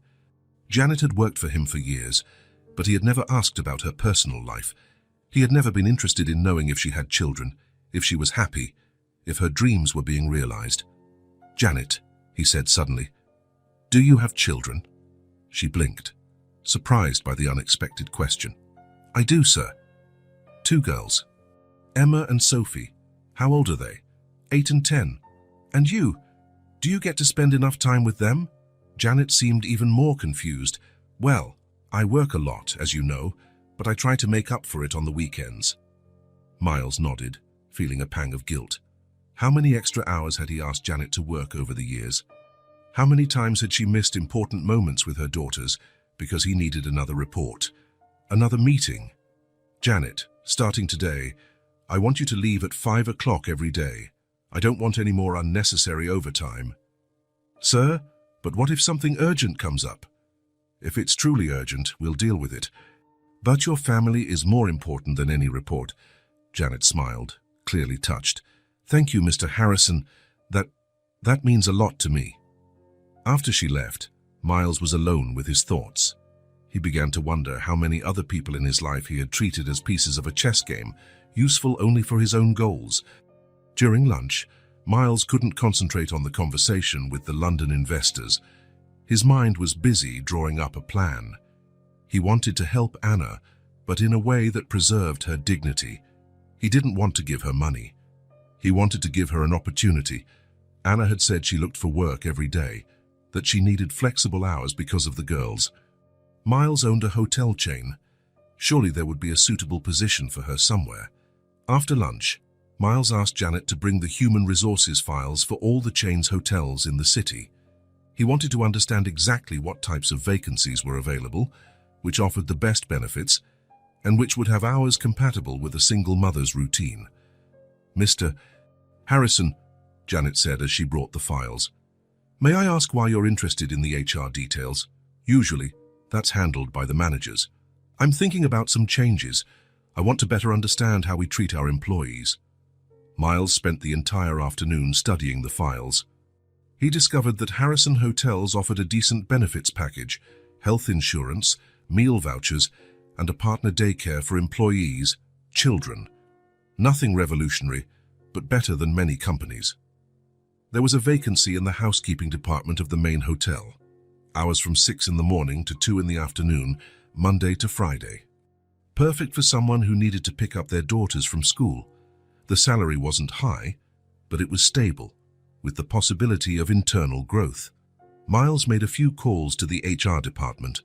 Janet had worked for him for years, but he had never asked about her personal life. He had never been interested in knowing if she had children, if she was happy, if her dreams were being realized. "Janet," he said suddenly, "do you have children?" She blinked, surprised by the unexpected question. "I do, sir. 2 girls. Emma and Sophie. How old are they?" 8 and 10. "And you? Do you get to spend enough time with them?" Janet seemed even more confused. "Well, I work a lot, as you know, but I try to make up for it on the weekends." Miles nodded, feeling a pang of guilt. How many extra hours had he asked Janet to work over the years? How many times had she missed important moments with her daughters because he needed another report, another meeting? "Janet, starting today, I want you to leave at 5 o'clock every day. I don't want any more unnecessary overtime." "Sir, but what if something urgent comes up?" "If it's truly urgent, we'll deal with it. But your family is more important than any report." Janet smiled, clearly touched. "Thank you, Mr. Harrison. That means a lot to me." After she left, Miles was alone with his thoughts. He began to wonder how many other people in his life he had treated as pieces of a chess game, useful only for his own goals. During lunch, Miles couldn't concentrate on the conversation with the London investors. His mind was busy drawing up a plan. He wanted to help Anna, but in a way that preserved her dignity. He didn't want to give her money. He wanted to give her an opportunity. Anna had said she looked for work every day. that she needed flexible hours because of the girls. Miles owned a hotel chain. Surely there would be a suitable position for her somewhere. After lunch, Miles asked Janet to bring the human resources files for all the chain's hotels in the city. He wanted to understand exactly what types of vacancies were available, which offered the best benefits, and which would have hours compatible with a single mother's routine. "Mr. Harrison," Janet said as she brought the files, "may I ask why you're interested in the HR details? Usually, that's handled by the managers. I'm thinking about some changes. I want to better understand how we treat our employees." Miles spent the entire afternoon studying the files. He discovered that Harrison Hotels offered a decent benefits package, health insurance, meal vouchers, and a partner daycare for employees, children. Nothing revolutionary, but better than many companies. There was a vacancy in the housekeeping department of the main hotel. Hours from 6 in the morning to 2 in the afternoon, Monday to Friday. Perfect for someone who needed to pick up their daughters from school. The salary wasn't high, but it was stable, with the possibility of internal growth. Miles made a few calls to the HR department.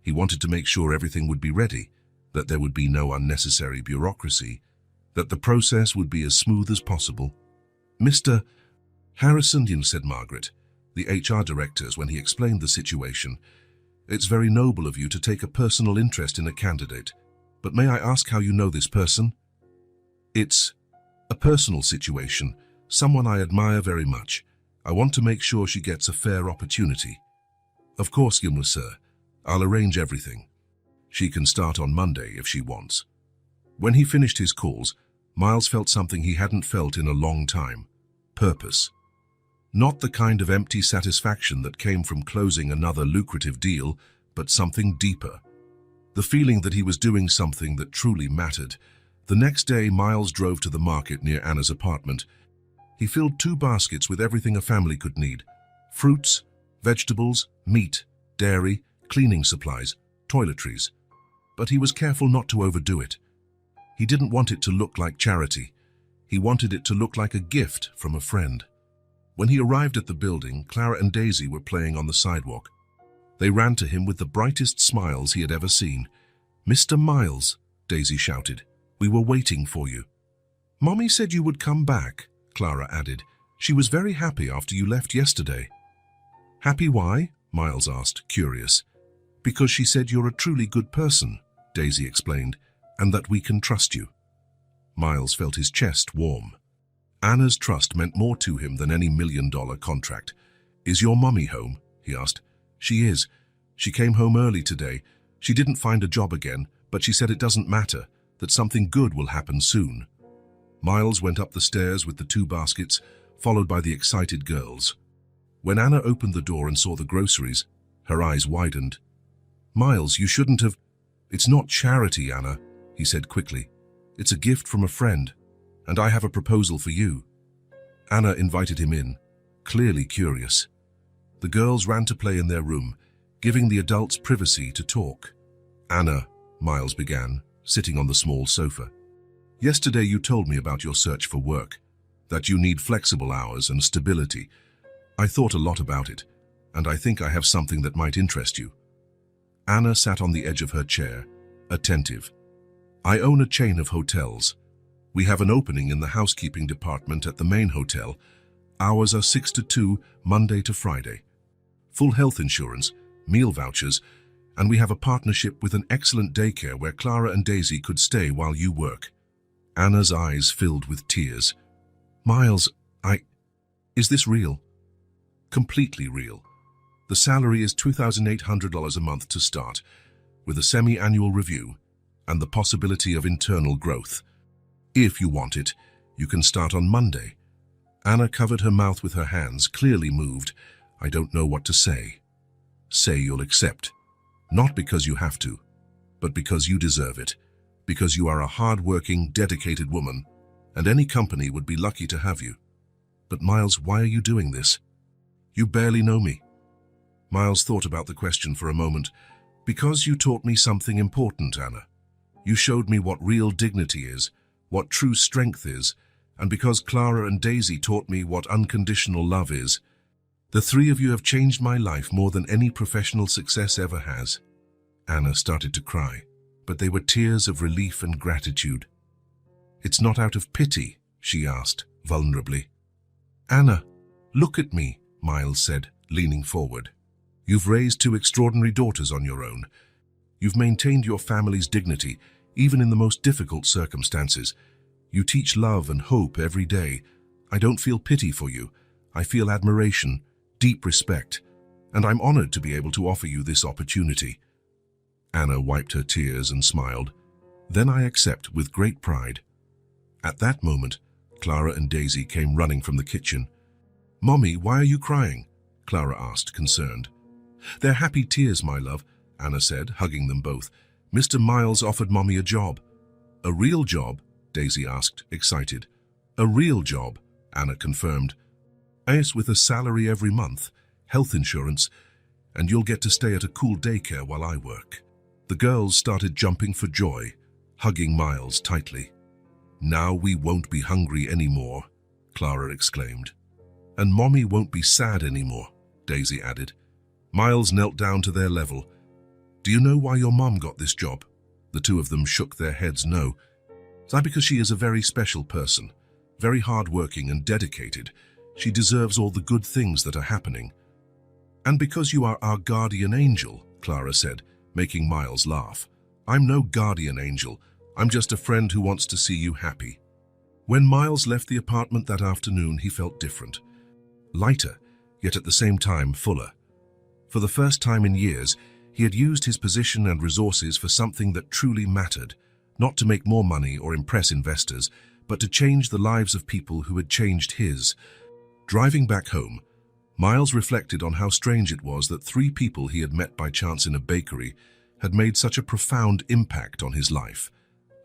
He wanted to make sure everything would be ready, that there would be no unnecessary bureaucracy, that the process would be as smooth as possible. "Mr. Harrison," said Margaret, the HR director, when he explained the situation, "it's very noble of you to take a personal interest in a candidate, but may I ask how you know this person?" "It's a personal situation, someone I admire very much. I want to make sure she gets a fair opportunity." "Of course, sir. I'll arrange everything. She can start on Monday if she wants." When he finished his calls, Miles felt something he hadn't felt in a long time: purpose. Not the kind of empty satisfaction that came from closing another lucrative deal, but something deeper. The feeling that he was doing something that truly mattered. The next day, Miles drove to the market near Anna's apartment. He filled 2 baskets with everything a family could need: fruits, vegetables, meat, dairy, cleaning supplies, toiletries. But he was careful not to overdo it. He didn't want it to look like charity. He wanted it to look like a gift from a friend. When he arrived at the building, Clara and Daisy were playing on the sidewalk. They ran to him with the brightest smiles he had ever seen. "Mr. Miles," Daisy shouted, "we were waiting for you." "Mommy said you would come back," Clara added. "She was very happy after you left yesterday." "Happy why?" Miles asked, curious. "Because she said you're a truly good person," Daisy explained, "and that we can trust you." Miles felt his chest warm. Anna's trust meant more to him than any $1 million contract. "Is your mommy home?" he asked. "She is. She came home early today. She didn't find a job again, but she said it doesn't matter, that something good will happen soon." Miles went up the stairs with the 2 baskets, followed by the excited girls. When Anna opened the door and saw the groceries, her eyes widened. "Miles, you shouldn't have—" "It's not charity, Anna," he said quickly. "It's a gift from a friend, and I have a proposal for you." Anna invited him in, clearly curious. The girls ran to play in their room, giving the adults privacy to talk. "Anna," Miles began, sitting on the small sofa. "Yesterday you told me about your search for work, that you need flexible hours and stability. I thought a lot about it, and I think I have something that might interest you." Anna sat on the edge of her chair, attentive. "I own a chain of hotels. We have an opening in the housekeeping department at the main hotel. Hours are 6 to 2, Monday to Friday. Full health insurance, meal vouchers, and we have a partnership with an excellent daycare where Clara and Daisy could stay while you work." Anna's eyes filled with tears. "Miles, is this real?" "Completely real. The salary is $2,800 a month to start, with a semi-annual review and the possibility of internal growth. If you want it, you can start on Monday." Anna covered her mouth with her hands, clearly moved. "I don't know what to say." "Say you'll accept. Not because you have to, but because you deserve it. Because you are a hard-working, dedicated woman, and any company would be lucky to have you." "But Miles, why are you doing this? You barely know me." Miles thought about the question for a moment. "Because you taught me something important, Anna. You showed me what real dignity is, what true strength is, and because Clara and Daisy taught me what unconditional love is." The three of you have changed my life more than any professional success ever has. Anna started to cry, but they were tears of relief and gratitude. It's not out of pity, she asked, vulnerably. Anna, look at me, Miles said, leaning forward. You've raised two extraordinary daughters on your own. You've maintained your family's dignity, even in the most difficult circumstances. You teach love and hope every day. I don't feel pity for you. I feel admiration, deep respect, and I'm honored to be able to offer you this opportunity. Anna wiped her tears and smiled. Then I accept with great pride. At that moment, Clara and Daisy came running from the kitchen. Mommy, why are you crying? Clara asked, concerned. They're happy tears, my love, Anna said, hugging them both. Mr. Miles offered Mommy a job. A real job? Daisy asked, excited. A real job, Anna confirmed. Yes, with a salary every month, health insurance, and you'll get to stay at a cool daycare while I work. The girls started jumping for joy, hugging Miles tightly. Now we won't be hungry anymore, Clara exclaimed. And Mommy won't be sad anymore, Daisy added. Miles knelt down to their level. Do you know why your mom got this job? The two of them shook their heads no. It's because she is a very special person, very hardworking and dedicated. She deserves all the good things that are happening. And because you are our guardian angel, Clara said, making Miles laugh. I'm no guardian angel. I'm just a friend who wants to see you happy. When Miles left the apartment that afternoon, he felt different. Lighter, yet at the same time fuller. For the first time in years, he had used his position and resources for something that truly mattered, not to make more money or impress investors, but to change the lives of people who had changed his. Driving back home, Miles reflected on how strange it was that three people he had met by chance in a bakery had made such a profound impact on his life.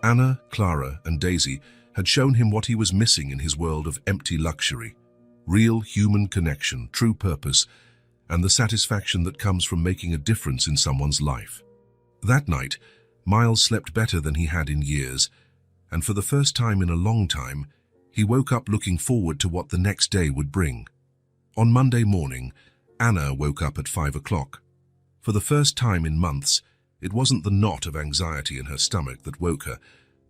Anna, Clara, and Daisy had shown him what he was missing in his world of empty luxury. Real human connection, true purpose, and the satisfaction that comes from making a difference in someone's life. That night, Miles slept better than he had in years, and for the first time in a long time, he woke up looking forward to what the next day would bring. On Monday morning, Anna woke up at 5 o'clock. For the first time in months, it wasn't the knot of anxiety in her stomach that woke her,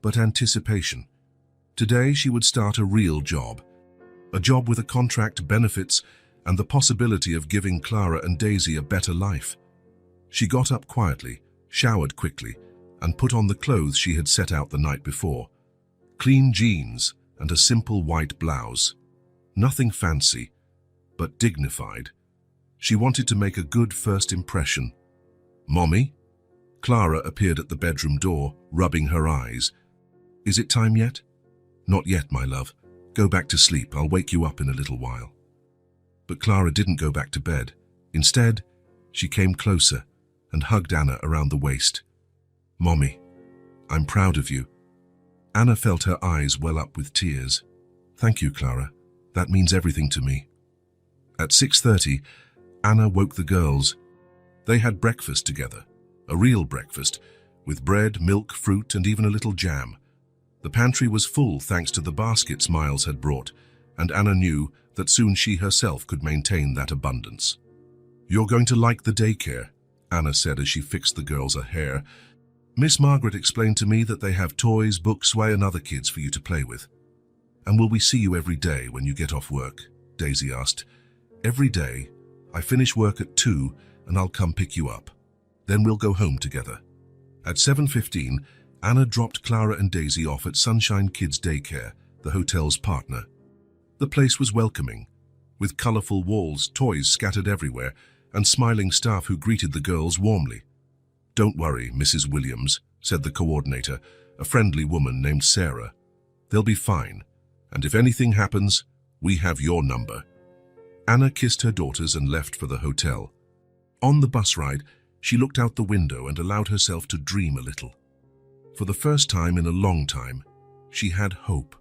but anticipation. Today she would start a real job. A job with a contract, benefits, and the possibility of giving Clara and Daisy a better life. She got up quietly, showered quickly, and put on the clothes she had set out the night before. Clean jeans and a simple white blouse. Nothing fancy, but dignified. She wanted to make a good first impression. Mommy? Clara appeared at the bedroom door, rubbing her eyes. Is it time yet? Not yet, my love. Go back to sleep. I'll wake you up in a little while. But Clara didn't go back to bed. Instead, she came closer and hugged Anna around the waist. Mommy, I'm proud of you. Anna felt her eyes well up with tears. Thank you, Clara. That means everything to me. At 6:30, Anna woke the girls. They had breakfast together, a real breakfast, with bread, milk, fruit, and even a little jam. The pantry was full thanks to the baskets Miles had brought, and Anna knew that soon she herself could maintain that abundance. You're going to like the daycare, Anna said as she fixed the girls a hair. Miss Margaret explained to me that they have toys, books, sway, and other kids for you to play with. And will we see you every day when you get off work? Daisy asked. Every day. I finish work at 2 and I'll come pick you up. Then we'll go home together. At 7:15, Anna dropped Clara and Daisy off at Sunshine Kids Daycare, the hotel's partner. The place was welcoming, with colorful walls, toys scattered everywhere, and smiling staff who greeted the girls warmly. Don't worry, Mrs. Williams, said the coordinator, a friendly woman named Sarah. They'll be fine, and if anything happens, we have your number. Anna kissed her daughters and left for the hotel. On the bus ride, she looked out the window and allowed herself to dream a little. For the first time in a long time, she had hope.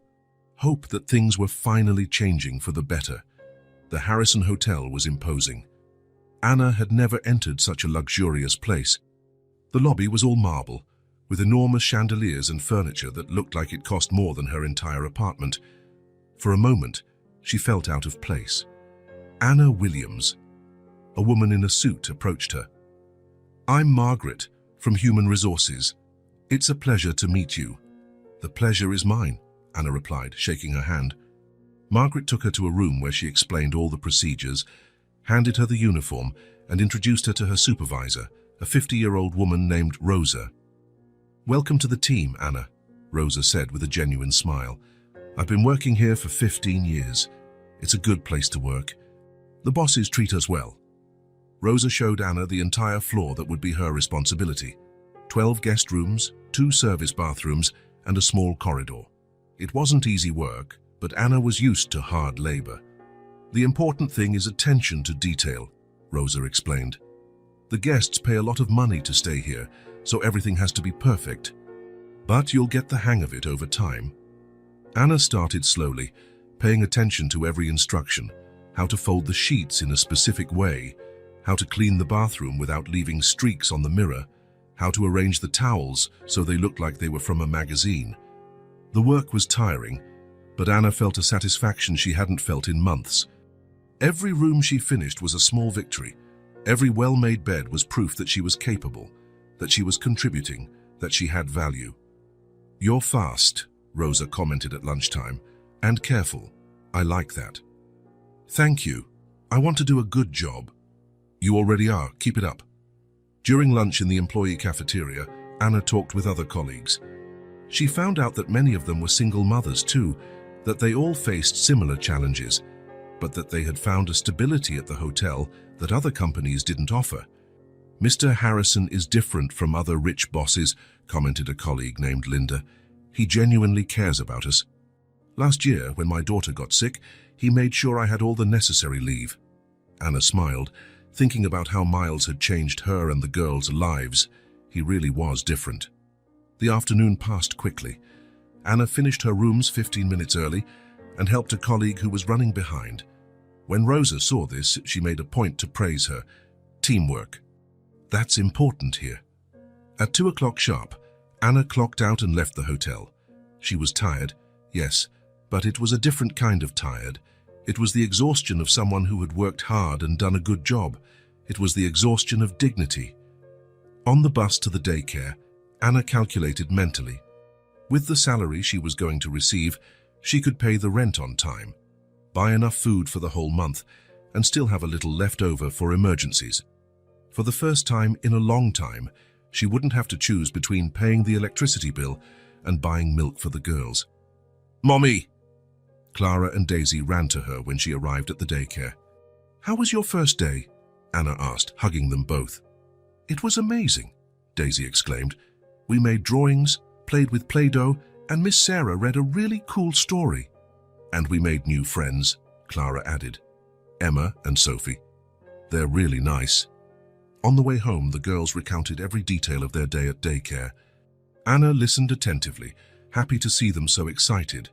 Hope that things were finally changing for the better. The Harrison Hotel was imposing. Anna had never entered such a luxurious place. The lobby was all marble, with enormous chandeliers and furniture that looked like it cost more than her entire apartment. For a moment, she felt out of place. Anna Williams, a woman in a suit, approached her. "I'm Margaret, from Human Resources. It's a pleasure to meet you." "The pleasure is mine," Anna replied, shaking her hand. Margaret took her to a room where she explained all the procedures, handed her the uniform, and introduced her to her supervisor, a 50-year-old woman named Rosa. "Welcome to the team, Anna," Rosa said with a genuine smile. "I've been working here for 15 years. It's a good place to work. The bosses treat us well." Rosa showed Anna the entire floor that would be her responsibility. 12 guest rooms, 2 service bathrooms, and a small corridor. It wasn't easy work, but Anna was used to hard labor. "The important thing is attention to detail," Rosa explained. "The guests pay a lot of money to stay here, so everything has to be perfect. But you'll get the hang of it over time." Anna started slowly, paying attention to every instruction: how to fold the sheets in a specific way, how to clean the bathroom without leaving streaks on the mirror, how to arrange the towels so they looked like they were from a magazine. The work was tiring, but Anna felt a satisfaction she hadn't felt in months. Every room she finished was a small victory. Every well-made bed was proof that she was capable, that she was contributing, that she had value. "You're fast," Rosa commented at lunchtime, "and careful. I like that." "Thank you. I want to do a good job." "You already are. Keep it up." During lunch in the employee cafeteria, Anna talked with other colleagues. She found out that many of them were single mothers too, that they all faced similar challenges, but that they had found a stability at the hotel that other companies didn't offer. "Mr. Harrison is different from other rich bosses," commented a colleague named Linda. "He genuinely cares about us. Last year, when my daughter got sick, he made sure I had all the necessary leave." Anna smiled, thinking about how Miles had changed her and the girls' lives. He really was different. The afternoon passed quickly. Anna finished her rooms 15 minutes early and helped a colleague who was running behind. When Rosa saw this, she made a point to praise her. Teamwork. That's important here. At 2 o'clock sharp, Anna clocked out and left the hotel. She was tired, yes, but it was a different kind of tired. It was the exhaustion of someone who had worked hard and done a good job. It was the exhaustion of dignity. On the bus to the daycare, Anna calculated mentally. With the salary she was going to receive, she could pay the rent on time, buy enough food for the whole month, and still have a little left over for emergencies. For the first time in a long time, she wouldn't have to choose between paying the electricity bill and buying milk for the girls. "Mommy!" Clara and Daisy ran to her when she arrived at the daycare. "How was your first day?" Anna asked, hugging them both. "It was amazing," Daisy exclaimed. "We made drawings, played with Play-Doh, and Miss Sarah read a really cool story." "And we made new friends," Clara added. "Emma and Sophie. They're really nice." On the way home, the girls recounted every detail of their day at daycare. Anna listened attentively, happy to see them so excited.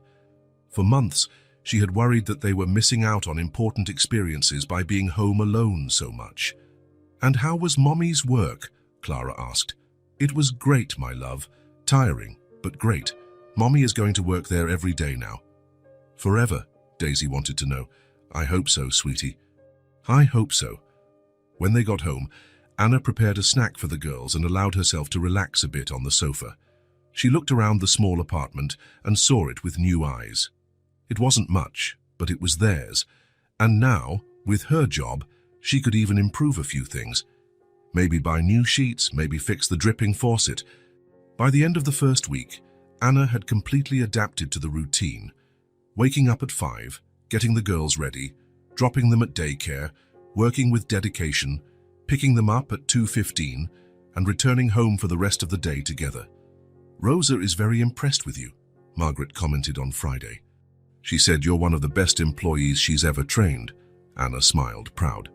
For months, she had worried that they were missing out on important experiences by being home alone so much. "And how was Mommy's work?" Clara asked. "It was great, my love. Tiring, but great. Mommy is going to work there every day now." "Forever?" Daisy wanted to know. "I hope so, sweetie." "I hope so." When they got home, Anna prepared a snack for the girls and allowed herself to relax a bit on the sofa. She looked around the small apartment and saw it with new eyes. It wasn't much, but it was theirs. And now, with her job, she could even improve a few things. Maybe buy new sheets, maybe fix the dripping faucet. By the end of the first week, Anna had completely adapted to the routine. Waking up at 5, getting the girls ready, dropping them at daycare, working with dedication, picking them up at 2:15, and returning home for the rest of the day together. "Rosa is very impressed with you," Margaret commented on Friday. "She said you're one of the best employees she's ever trained." Anna smiled, proud.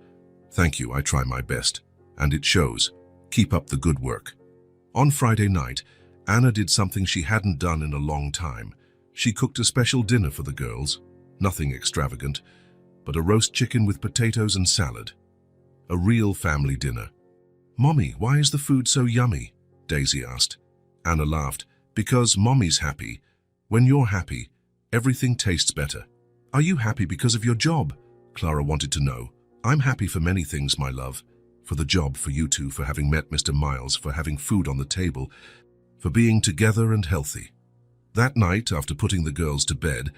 "Thank you, I try my best. And it shows. Keep up the good work." On Friday night, Anna did something she hadn't done in a long time. She cooked a special dinner for the girls. Nothing extravagant, but a roast chicken with potatoes and salad. A real family dinner. "Mommy, why is the food so yummy?" Daisy asked. Anna laughed. "Because Mommy's happy. When you're happy, everything tastes better." "Are you happy because of your job?" Clara wanted to know. I'm happy for many things, my love. For the job, for you two, for having met Mr. Miles, for having food on the table, for being together and healthy. That night, after putting the girls to bed,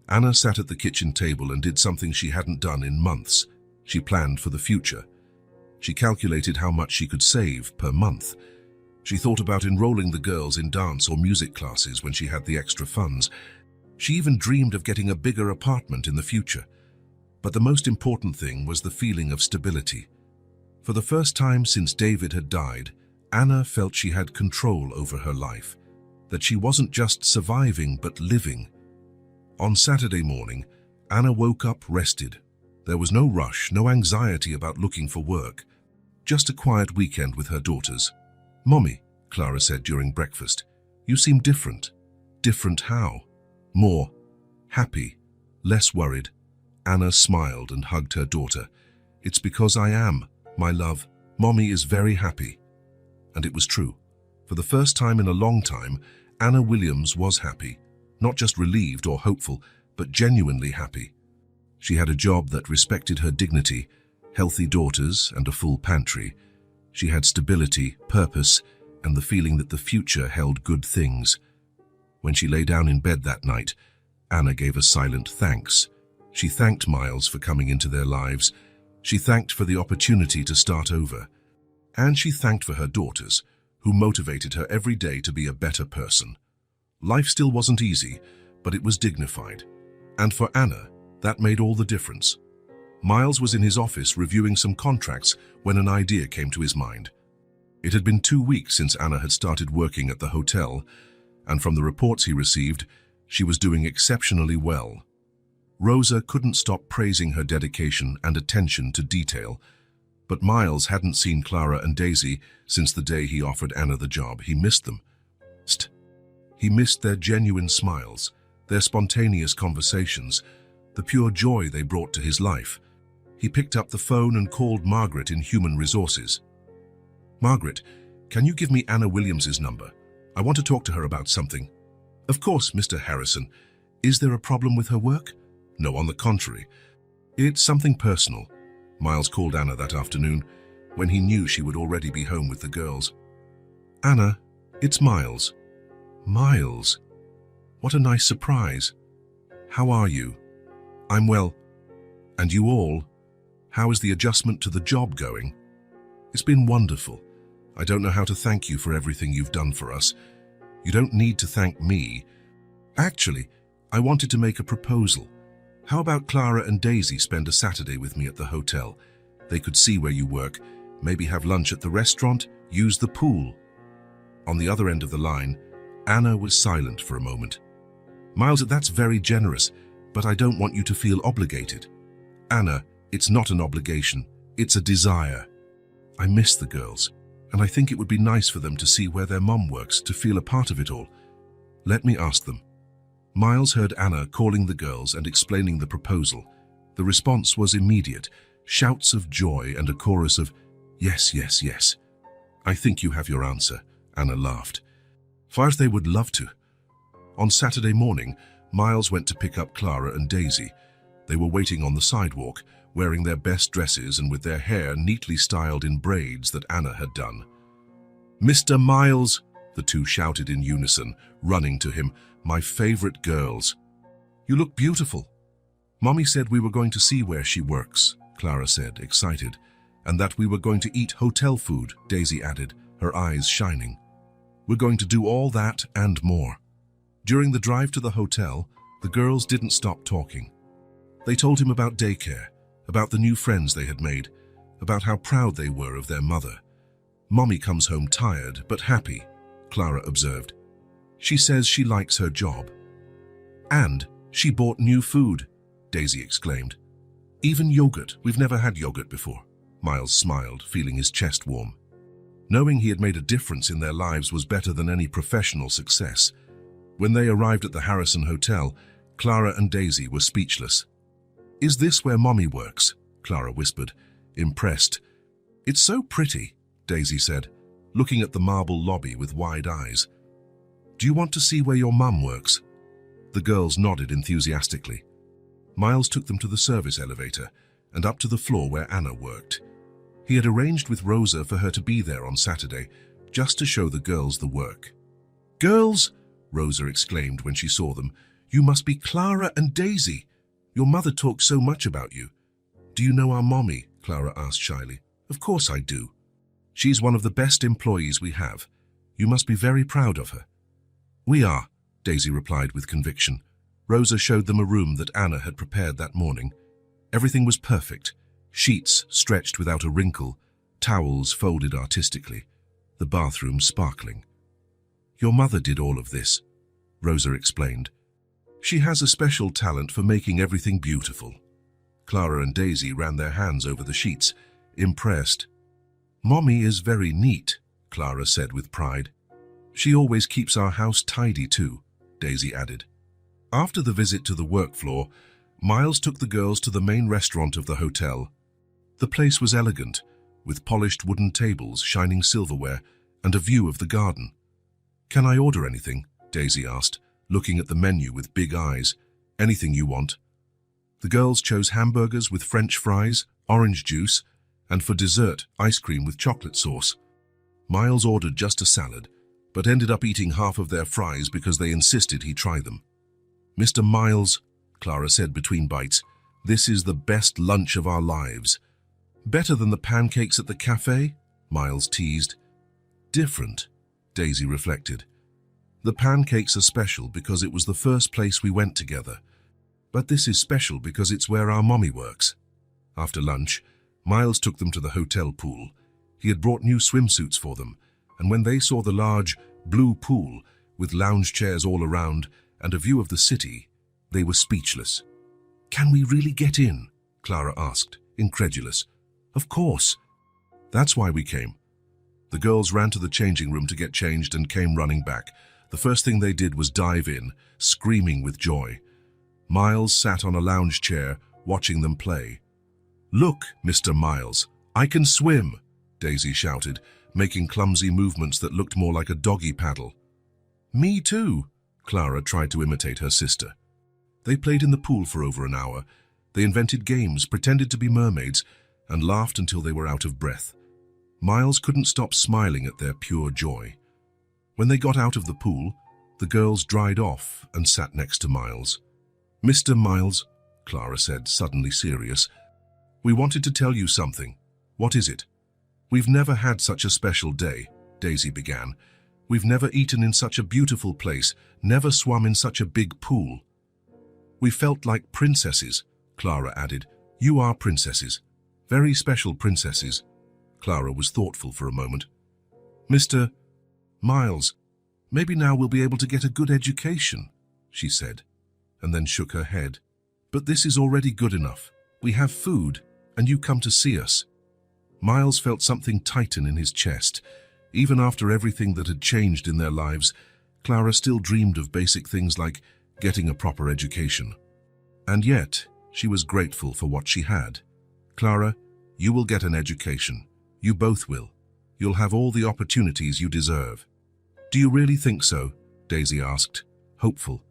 Anna sat at the kitchen table and did something she hadn't done in months. She planned for the future. She calculated how much she could save per month. She thought about enrolling the girls in dance or music classes when she had the extra funds. She even dreamed of getting a bigger apartment in the future. But the most important thing was the feeling of stability. For the first time since David had died, Anna felt she had control over her life, that she wasn't just surviving but living. On Saturday morning, Anna woke up rested. There was no rush, no anxiety about looking for work, just a quiet weekend with her daughters. "Mommy," Clara said during breakfast, "you seem different." "Different how?" "More happy, less worried." Anna smiled and hugged her daughter. "It's because I am, my love. Mommy is very happy." And it was true. For the first time in a long time, Anna Williams was happy. Not just relieved or hopeful, but genuinely happy. She had a job that respected her dignity, healthy daughters and a full pantry. She had stability, purpose, and the feeling that the future held good things. When she lay down in bed that night, Anna gave a silent thanks. She thanked Miles for coming into their lives. She thanked for the opportunity to start over. And she thanked for her daughters, who motivated her every day to be a better person. Life still wasn't easy, but it was dignified. And for Anna, that made all the difference. Miles was in his office reviewing some contracts when an idea came to his mind. It had been 2 weeks since Anna had started working at the hotel, and from the reports he received, she was doing exceptionally well. Rosa couldn't stop praising her dedication and attention to detail, but Miles hadn't seen Clara and Daisy since the day he offered Anna the job. He missed them. He missed their genuine smiles, their spontaneous conversations, the pure joy they brought to his life. He picked up the phone and called Margaret in Human Resources. "Margaret, can you give me Anna Williams's number? I want to talk to her about something." "Of course, Mr. Harrison. Is there a problem with her work?" "No, on the contrary. It's something personal." Miles called Anna that afternoon, when he knew she would already be home with the girls. "Anna, it's Miles." "Miles? What a nice surprise. How are you?" "I'm well. And you all? How is the adjustment to the job going?" "It's been wonderful. I don't know how to thank you for everything you've done for us. You don't need to thank me. Actually, I wanted to make a proposal. How about Clara and Daisy spend a Saturday with me at the hotel? They could see where you work, maybe have lunch at the restaurant, use the pool." On the other end of the line, Anna was silent for a moment. "Miles, that's very generous, but I don't want you to feel obligated." "Anna, it's not an obligation, it's a desire. I miss the girls, and I think it would be nice for them to see where their mom works, to feel a part of it all. Let me ask them." Miles heard Anna calling the girls and explaining the proposal. The response was immediate, shouts of joy and a chorus of, "Yes, yes, yes." "I think you have your answer," Anna laughed. "Far they would love to." On Saturday morning, Miles went to pick up Clara and Daisy. They were waiting on the sidewalk, wearing their best dresses and with their hair neatly styled in braids that Anna had done. "Mr. Miles," the two shouted in unison, running to him, "my favorite girls. You look beautiful." "Mommy said we were going to see where she works," Clara said, excited, "and that we were going to eat hotel food," Daisy added, her eyes shining. "We're going to do all that and more." During the drive to the hotel, the girls didn't stop talking. They told him about daycare, about the new friends they had made, about how proud they were of their mother. "Mommy comes home tired but happy," Clara observed. "She says she likes her job." "And she bought new food," Daisy exclaimed. "Even yogurt. We've never had yogurt before." Miles smiled, feeling his chest warm. Knowing he had made a difference in their lives was better than any professional success. When they arrived at the Harrison Hotel, Clara and Daisy were speechless. "Is this where Mommy works?" Clara whispered, impressed. "It's so pretty," Daisy said, looking at the marble lobby with wide eyes. "Do you want to see where your mum works?" The girls nodded enthusiastically. Miles took them to the service elevator, and up to the floor where Anna worked. He had arranged with Rosa for her to be there on Saturday, just to show the girls the work. "Girls," Rosa exclaimed when she saw them, "you must be Clara and Daisy. Your mother talks so much about you." "Do you know our mommy?" Clara asked shyly. "Of course I do. She's one of the best employees we have. You must be very proud of her." "We are," Daisy replied with conviction. Rosa showed them a room that Anna had prepared that morning. Everything was perfect. Sheets stretched without a wrinkle, towels folded artistically, the bathroom sparkling. "Your mother did all of this," Rosa explained. "She has a special talent for making everything beautiful." Clara and Daisy ran their hands over the sheets, impressed. "Mommy is very neat," Clara said with pride. "She always keeps our house tidy too," Daisy added. After the visit to the work floor, Miles took the girls to the main restaurant of the hotel. The place was elegant, with polished wooden tables, shining silverware, and a view of the garden. "Can I order anything?" Daisy asked, looking at the menu with big eyes. "Anything you want." The girls chose hamburgers with French fries, orange juice, and for dessert, ice cream with chocolate sauce. Miles ordered just a salad, but ended up eating half of their fries because they insisted he try them. "Mr. Miles," Clara said between bites, "this is the best lunch of our lives." "Better than the pancakes at the cafe?" Miles teased. "Different," Daisy reflected. "The pancakes are special because it was the first place we went together. But this is special because it's where our mommy works." After lunch, Miles took them to the hotel pool. He had brought new swimsuits for them, and when they saw the large, blue pool with lounge chairs all around and a view of the city, they were speechless. "Can we really get in?" Clara asked, incredulous. "Of course. That's why we came." The girls ran to the changing room to get changed and came running back. The first thing they did was dive in, screaming with joy. Miles sat on a lounge chair, watching them play. "Look, Mr. Miles, I can swim," Daisy shouted, making clumsy movements that looked more like a doggy paddle. "Me too," Clara tried to imitate her sister. They played in the pool for over an hour. They invented games, pretended to be mermaids, and laughed until they were out of breath. Miles couldn't stop smiling at their pure joy. When they got out of the pool, the girls dried off and sat next to Miles. "Mr. Miles," Clara said, suddenly serious, "we wanted to tell you something." "What is it?" "We've never had such a special day," Daisy began. "We've never eaten in such a beautiful place, never swum in such a big pool." "We felt like princesses," Clara added. "You are princesses. Very special princesses." Clara was thoughtful for a moment. "Mr. Miles, maybe now we'll be able to get a good education," she said, and then shook her head. "But this is already good enough. We have food, and you come to see us." Miles felt something tighten in his chest. Even after everything that had changed in their lives, Clara still dreamed of basic things like getting a proper education. And yet, she was grateful for what she had. "Clara, you will get an education. You both will. You'll have all the opportunities you deserve." "Do you really think so?" Daisy asked, hopeful.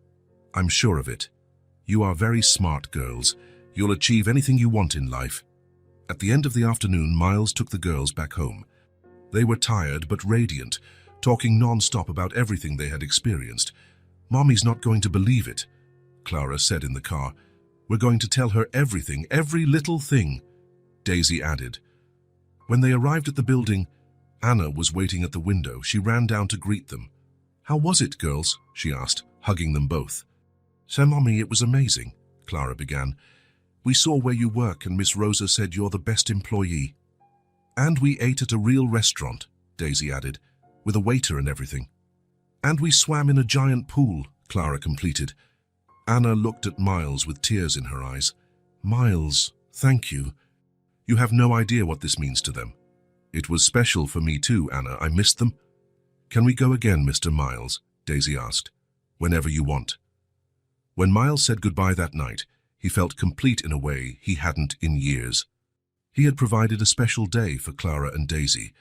"I'm sure of it. You are very smart girls. You'll achieve anything you want in life." At the end of the afternoon, Miles took the girls back home. They were tired but radiant, talking non-stop about everything they had experienced. "Mommy's not going to believe it," Clara said in the car. "We're going to tell her everything, every little thing," Daisy added. When they arrived at the building, Anna was waiting at the window. She ran down to greet them. "How was it, girls?" she asked, hugging them both. "So, Mommy, it was amazing," Clara began. "We saw where you work and Miss Rosa said you're the best employee." "And we ate at a real restaurant," Daisy added, "with a waiter and everything." "And we swam in a giant pool," Clara completed. Anna looked at Miles with tears in her eyes. "Miles, thank you. You have no idea what this means to them." "It was special for me too, Anna. I missed them." "Can we go again, Mr. Miles?" Daisy asked. "Whenever you want." When Miles said goodbye that night, he felt complete in a way he hadn't in years. He had provided a special day for Clara and Daisy,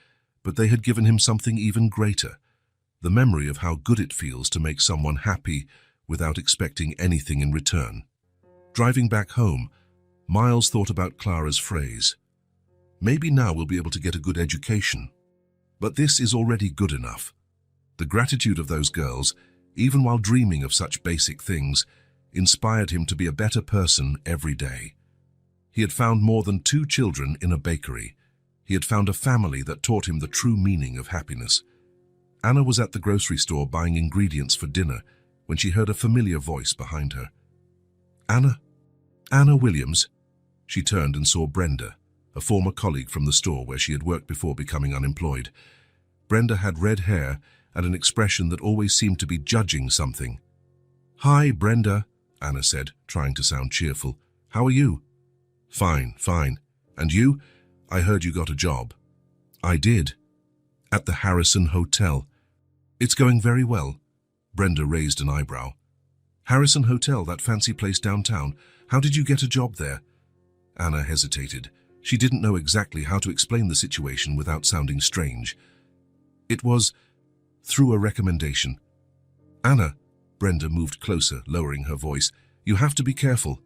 but they had given him something even greater, the memory of how good it feels to make someone happy without expecting anything in return. Driving back home, Miles thought about Clara's phrase. Maybe now we'll be able to get a good education. But this is already good enough. The gratitude of those girls, even while dreaming of such basic things, inspired him to be a better person every day. He had found more than 2 children in a bakery. He had found a family that taught him the true meaning of happiness. Anna was at the grocery store buying ingredients for dinner when she heard a familiar voice behind her. Anna? Anna Williams? She turned and saw Brenda, a former colleague from the store where she had worked before becoming unemployed. Brenda had red hair and an expression that always seemed to be judging something. Hi, Brenda, Anna said, trying to sound cheerful. How are you? Fine, fine. And you? I heard you got a job. I did. At the Harrison Hotel. It's going very well. Brenda raised an eyebrow. Harrison Hotel, that fancy place downtown. How did you get a job there? Anna hesitated. She didn't know exactly how to explain the situation without sounding strange. It was through a recommendation. Anna, Brenda moved closer, lowering her voice, you have to be careful.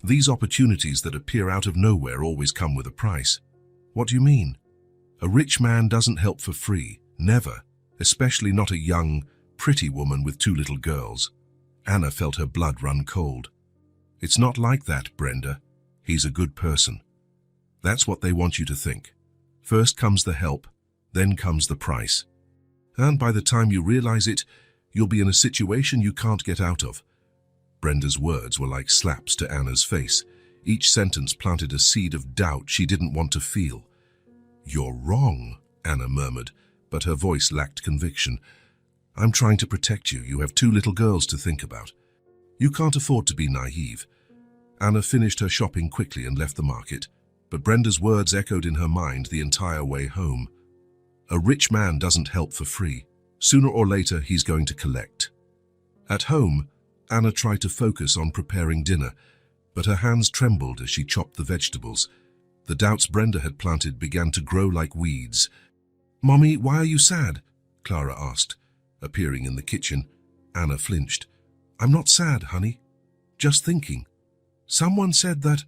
These opportunities that appear out of nowhere always come with a price. What do you mean? A rich man doesn't help for free, never, especially not a young, pretty woman with 2 little girls. Anna felt her blood run cold. It's not like that, Brenda. He's a good person. That's what they want you to think. First comes the help, then comes the price. And by the time you realize it, you'll be in a situation you can't get out of. Brenda's words were like slaps to Anna's face. Each sentence planted a seed of doubt she didn't want to feel. You're wrong, Anna murmured, but her voice lacked conviction. I'm trying to protect you. You have 2 little girls to think about. You can't afford to be naive. Anna finished her shopping quickly and left the market, but Brenda's words echoed in her mind the entire way home. A rich man doesn't help for free. Sooner or later, he's going to collect. At home, Anna tried to focus on preparing dinner, but her hands trembled as she chopped the vegetables. The doubts Brenda had planted began to grow like weeds. Mommy, why are you sad? Clara asked, appearing in the kitchen. Anna flinched. I'm not sad, honey. Just thinking. Someone said that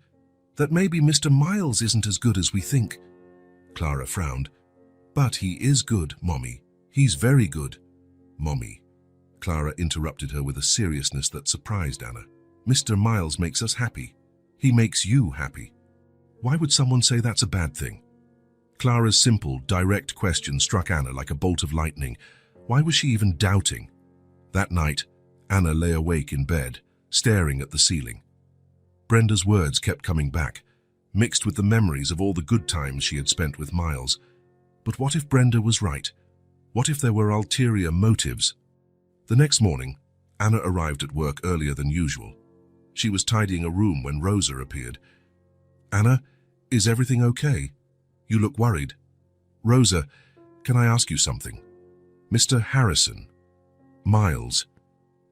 maybe Mr. Miles isn't as good as we think. Clara frowned. But he is good, Mommy. He's very good. Mommy. Clara interrupted her with a seriousness that surprised Anna. Mr. Miles makes us happy. He makes you happy. Why would someone say that's a bad thing? Clara's simple, direct question struck Anna like a bolt of lightning. Why was she even doubting? That night, Anna lay awake in bed, staring at the ceiling. Brenda's words kept coming back, mixed with the memories of all the good times she had spent with Miles. But what if Brenda was right? What if there were ulterior motives? The next morning, Anna arrived at work earlier than usual. She was tidying a room when Rosa appeared. Anna, is everything okay? You look worried. Rosa, can I ask you something? Mr. Harrison, Miles,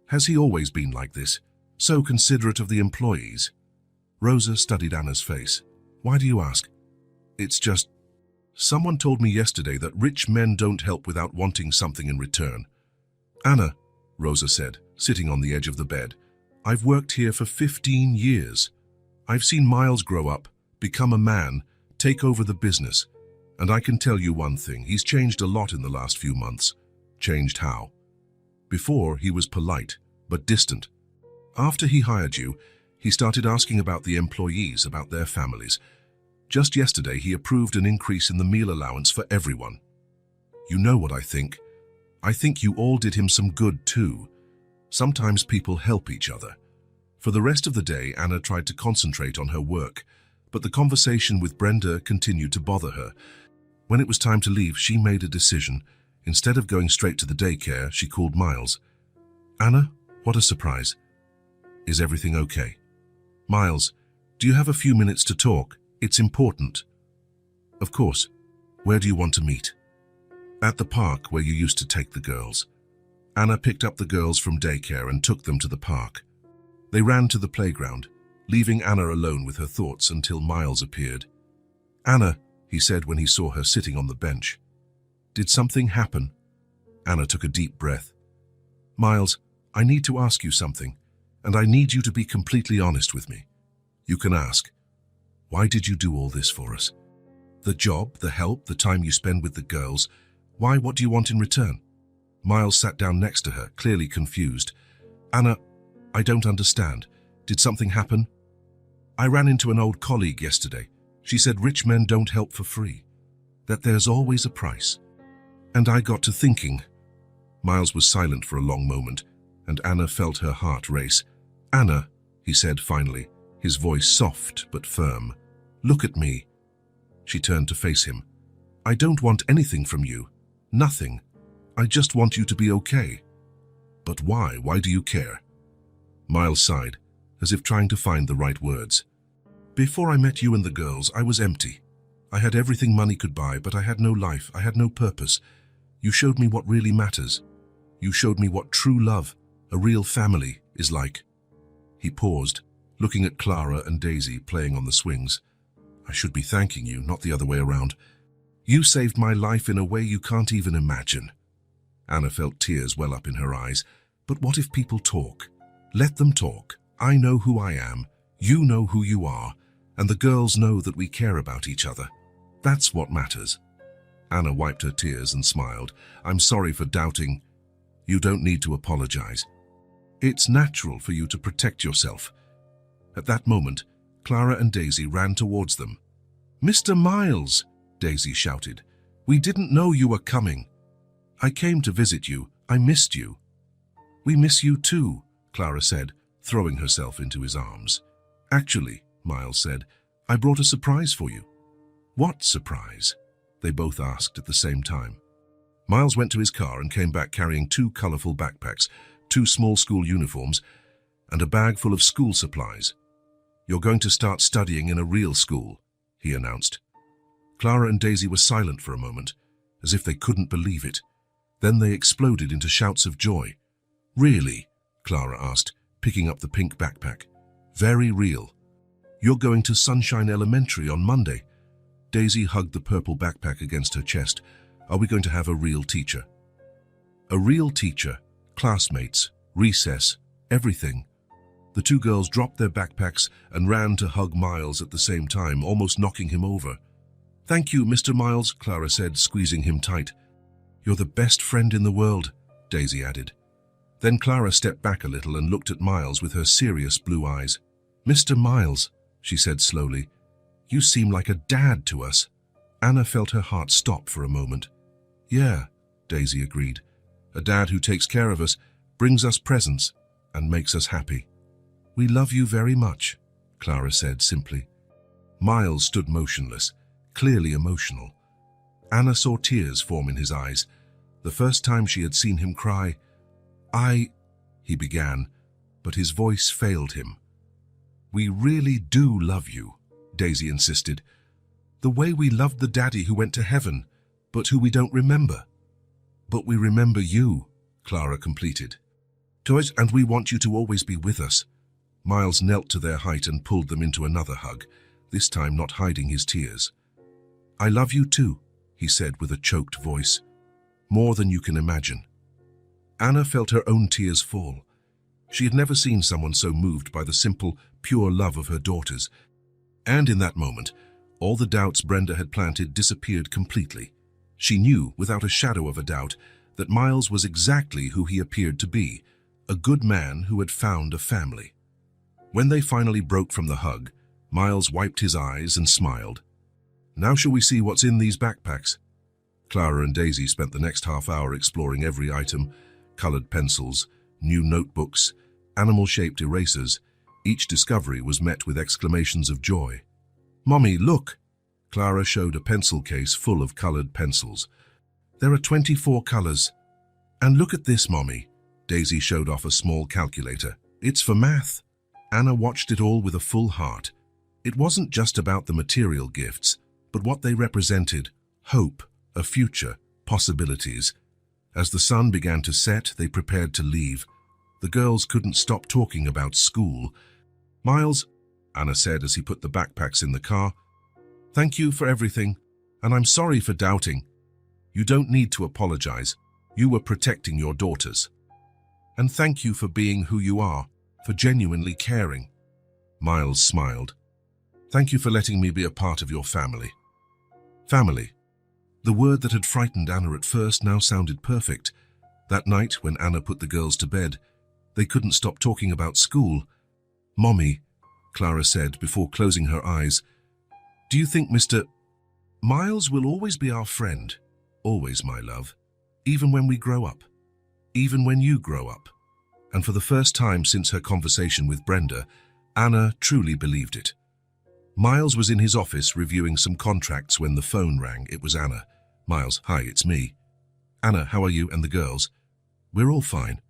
has he always been like this, so considerate of the employees? Rosa studied Anna's face. Why do you ask? It's just, someone told me yesterday that rich men don't help without wanting something in return. Anna, Rosa said, sitting on the edge of the bed, I've worked here for 15 years. I've seen Miles grow up, become a man, take over the business. And I can tell you one thing, he's changed a lot in the last few months. Changed how? Before, he was polite, but distant. After he hired you, he started asking about the employees, about their families. Just yesterday, he approved an increase in the meal allowance for everyone. You know what I think? I think you all did him some good too. Sometimes people help each other. For the rest of the day, Anna tried to concentrate on her work, but the conversation with Brenda continued to bother her. When it was time to leave, she made a decision. Instead of going straight to the daycare, she called Miles. Anna, what a surprise. Is everything okay? Miles, do you have a few minutes to talk? It's important. Of course. Where do you want to meet? At the park where you used to take the girls. Anna picked up the girls from daycare and took them to the park. They ran to the playground, leaving Anna alone with her thoughts until Miles appeared. Anna, he said when he saw her sitting on the bench. Did something happen? Anna took a deep breath. Miles, I need to ask you something, and I need you to be completely honest with me. You can ask. Why did you do all this for us? The job, the help, the time you spend with the girls. Why, what do you want in return? Miles sat down next to her, clearly confused. Anna, I don't understand. Did something happen? I ran into an old colleague yesterday. She said rich men don't help for free, that there's always a price. And I got to thinking. Miles was silent for a long moment, and Anna felt her heart race. Anna, he said finally, his voice soft but firm. Look at me. She turned to face him. I don't want anything from you. Nothing. I just want you to be okay. But why? Why do you care? Miles sighed, as if trying to find the right words. Before I met you and the girls, I was empty. I had everything money could buy, but I had no life. I had no purpose. You showed me what really matters. You showed me what true love, a real family, is like. He paused, looking at Clara and Daisy playing on the swings. I should be thanking you, not the other way around. You saved my life in a way you can't even imagine. Anna felt tears well up in her eyes. But what if people talk? Let them talk. I know who I am. You know who you are. And the girls know that we care about each other. That's what matters. Anna wiped her tears and smiled. I'm sorry for doubting. You don't need to apologize. It's natural for you to protect yourself. At that moment, Clara and Daisy ran towards them. Mr. Miles, Daisy shouted. We didn't know you were coming. I came to visit you. I missed you. We miss you too, Clara said, throwing herself into his arms. Actually, Miles said, I brought a surprise for you. What surprise? They both asked at the same time. Miles went to his car and came back carrying 2 colorful backpacks, 2 small school uniforms, and a bag full of school supplies. You're going to start studying in a real school, he announced. Clara and Daisy were silent for a moment, as if they couldn't believe it. Then they exploded into shouts of joy. Really? Clara asked, picking up the pink backpack. Very real. You're going to Sunshine Elementary on Monday. Daisy hugged the purple backpack against her chest. Are we going to have a real teacher? A real teacher, classmates, recess, everything. The 2 girls dropped their backpacks and ran to hug Miles at the same time, almost knocking him over. Thank you, Mr. Miles, Clara said, squeezing him tight. You're the best friend in the world, Daisy added. Then Clara stepped back a little and looked at Miles with her serious blue eyes. Mr. Miles, she said slowly, you seem like a dad to us. Anna felt her heart stop for a moment. Yeah, Daisy agreed. A dad who takes care of us, brings us presents, and makes us happy. We love you very much, Clara said simply. Miles stood motionless, clearly emotional. Anna saw tears form in his eyes, the first time she had seen him cry. He began, but his voice failed him. We really do love you, Daisy insisted. The way we loved the daddy who went to heaven, but who we don't remember. But we remember you, Clara completed. Toys, and we want you to always be with us. Miles knelt to their height and pulled them into another hug, this time not hiding his tears. I love you too, he said with a choked voice. More than you can imagine. Anna felt her own tears fall. She had never seen someone so moved by the simple, pure love of her daughters. And in that moment, all the doubts Brenda had planted disappeared completely. She knew, without a shadow of a doubt, that Miles was exactly who he appeared to be, a good man who had found a family. When they finally broke from the hug, Miles wiped his eyes and smiled. Now shall we see what's in these backpacks? Clara and Daisy spent the next half hour exploring every item, colored pencils, new notebooks, animal-shaped erasers. Each discovery was met with exclamations of joy. Mommy, look! Clara showed a pencil case full of colored pencils. There are 24 colors. And look at this, Mommy. Daisy showed off a small calculator. It's for math. Anna watched it all with a full heart. It wasn't just about the material gifts, but what they represented: hope, a future, possibilities. As the sun began to set, they prepared to leave. The girls couldn't stop talking about school. Miles, Anna said as he put the backpacks in the car, thank you for everything, and I'm sorry for doubting. You don't need to apologize. You were protecting your daughters. And thank you for being who you are, for genuinely caring. Miles smiled. Thank you for letting me be a part of your family. Family. The word that had frightened Anna at first now sounded perfect. That night, when Anna put the girls to bed, they couldn't stop talking about school. "Mommy," Clara said before closing her eyes, "do you think Mr. Miles will always be our friend? Always, my love. Even when we grow up. Even when you grow up." And for the first time since her conversation with Brenda, Anna truly believed it. Miles was in his office reviewing some contracts when the phone rang. It was Anna. "Miles, hi, it's me." "Anna, how are you and the girls?" "We're all fine."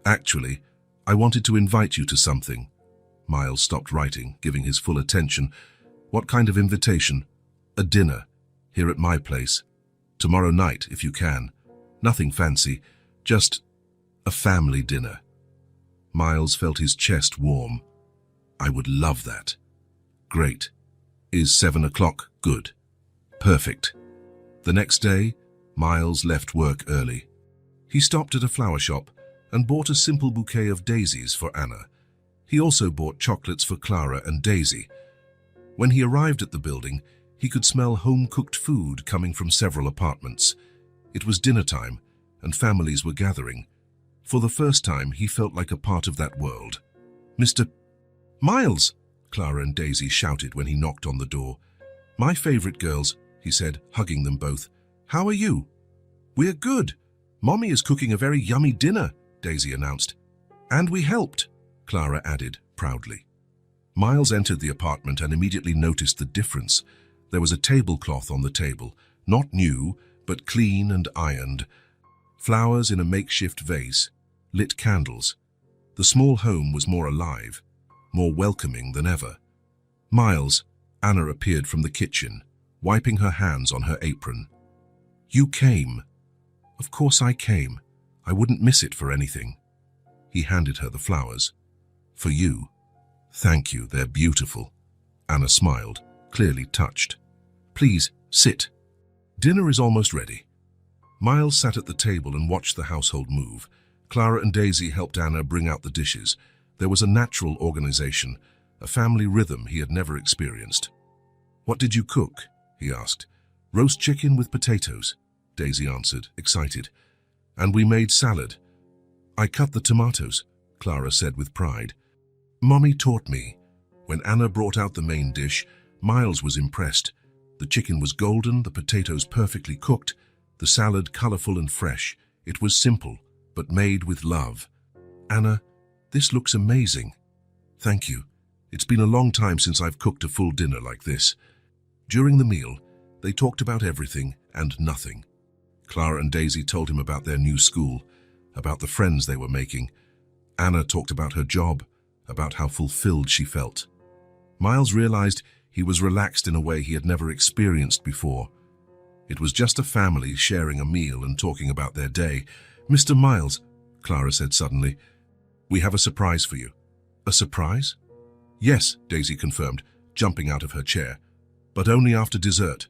"Actually, I wanted to invite you to something." Miles stopped writing, giving his full attention. "What kind of invitation?" "A dinner, here at my place. Tomorrow night, if you can. Nothing fancy, just a family dinner." Miles felt his chest warm. "I would love that." "Great. Is 7 o'clock good?" "Perfect." The next day, Miles left work early. He stopped at a flower shop and bought a simple bouquet of daisies for Anna. He also bought chocolates for Clara and Daisy. When he arrived at the building, he could smell home-cooked food coming from several apartments. It was dinner time, and families were gathering. For the first time, he felt like a part of that world. "Mr. Miles!" Clara and Daisy shouted when he knocked on the door. "My favorite girls," he said, hugging them both. "How are you?" "We're good. Mommy is cooking a very yummy dinner," Daisy announced. "And we helped," Clara added proudly. Miles entered the apartment and immediately noticed the difference. There was a tablecloth on the table, not new, but clean and ironed. Flowers in a makeshift vase, lit candles. The small home was more alive, more welcoming than ever. "Miles," Anna appeared from the kitchen, wiping her hands on her apron. "You came." "Of course I came. I wouldn't miss it for anything." He handed her the flowers. "For you." "Thank you, they're beautiful." Anna smiled, clearly touched. "Please, sit. Dinner is almost ready." Miles sat at the table and watched the household move. Clara and Daisy helped Anna bring out the dishes. There was a natural organization, a family rhythm he had never experienced. "What did you cook?" he asked. "Roast chicken with potatoes," Daisy answered, excited. "And we made salad." "I cut the tomatoes," Clara said with pride. "Mommy taught me." When Anna brought out the main dish, Miles was impressed. The chicken was golden, the potatoes perfectly cooked, the salad colorful and fresh. It was simple, but made with love. "Anna, this looks amazing." "Thank you. It's been a long time since I've cooked a full dinner like this." During the meal, they talked about everything and nothing. Clara and Daisy told him about their new school, about the friends they were making. Anna talked about her job, about how fulfilled she felt. Miles realized he was relaxed in a way he had never experienced before. It was just a family sharing a meal and talking about their day. "Mr. Miles," Clara said suddenly, "we have a surprise for you." "A surprise?" "Yes," Daisy confirmed, jumping out of her chair, "but only after dessert."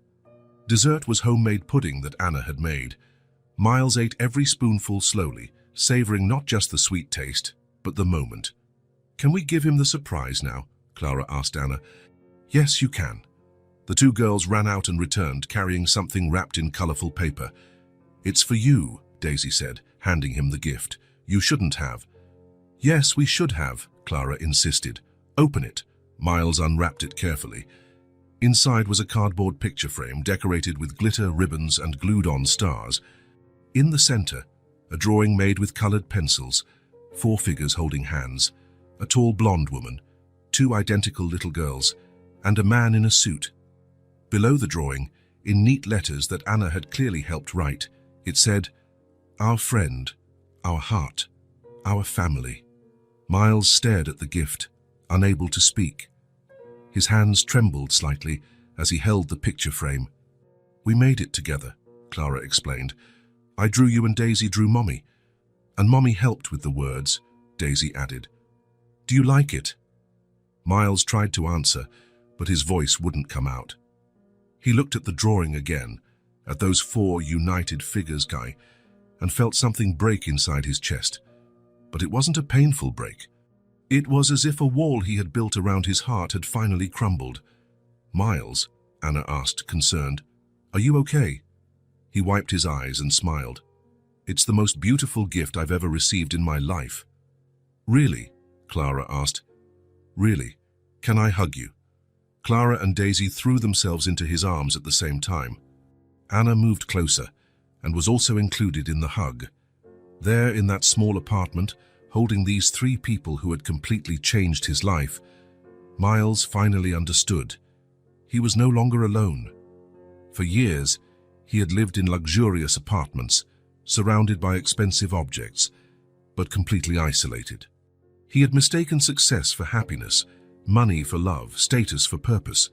Dessert was homemade pudding that Anna had made. Miles ate every spoonful slowly, savoring not just the sweet taste, but the moment. "Can we give him the surprise now?" Clara asked Anna. "Yes, you can." The two girls ran out and returned, carrying something wrapped in colorful paper. "It's for you," Daisy said, handing him the gift. "You shouldn't have." "Yes, we should have," Clara insisted. "Open it." Miles unwrapped it carefully. Inside was a cardboard picture frame decorated with glitter, ribbons, and glued-on stars. In the center, a drawing made with colored pencils, 4 figures holding hands, a tall blonde woman, 2 identical little girls, and a man in a suit. Below the drawing, in neat letters that Anna had clearly helped write, it said, "Our friend, our heart, our family." Miles stared at the gift, unable to speak. His hands trembled slightly as he held the picture frame. "We made it together," Clara explained. "I drew you and Daisy drew Mommy. And Mommy helped with the words," Daisy added. "Do you like it?" Miles tried to answer, but his voice wouldn't come out. He looked at the drawing again, at those 4 united figures, and felt something break inside his chest. But it wasn't a painful break. It was as if a wall he had built around his heart had finally crumbled. "Miles," Anna asked, concerned, "are you okay?" He wiped his eyes and smiled. "It's the most beautiful gift I've ever received in my life." "Really?" Clara asked. "Really? Can I hug you?" Clara and Daisy threw themselves into his arms at the same time. Anna moved closer and was also included in the hug. There in that small apartment, holding these three people who had completely changed his life, Miles finally understood. He was no longer alone. For years, he had lived in luxurious apartments, surrounded by expensive objects, but completely isolated. He had mistaken success for happiness, money for love, status for purpose.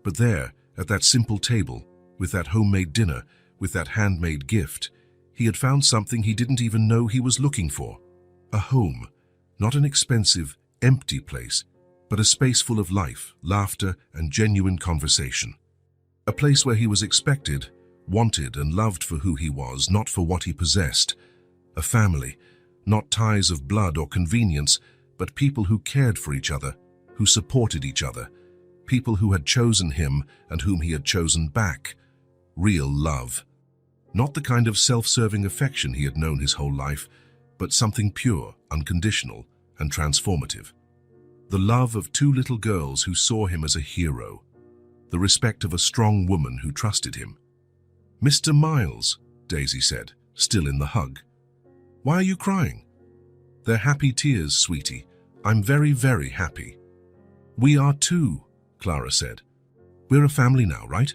But there, at that simple table, with that homemade dinner, with that handmade gift, he had found something he didn't even know he was looking for. A home, not an expensive, empty place, but a space full of life, laughter, and genuine conversation. A place where he was expected, wanted, and loved for who he was, not for what he possessed. A family, not ties of blood or convenience, but people who cared for each other, who supported each other, people who had chosen him and whom he had chosen back. Real love. Not the kind of self-serving affection he had known his whole life, but something pure, unconditional, and transformative. The love of two little girls who saw him as a hero. The respect of a strong woman who trusted him. "Mr. Miles," Daisy said, still in the hug. "Why are you crying?" "They're happy tears, sweetie. I'm very, very happy." "We are too," Clara said. "We're a family now, right?"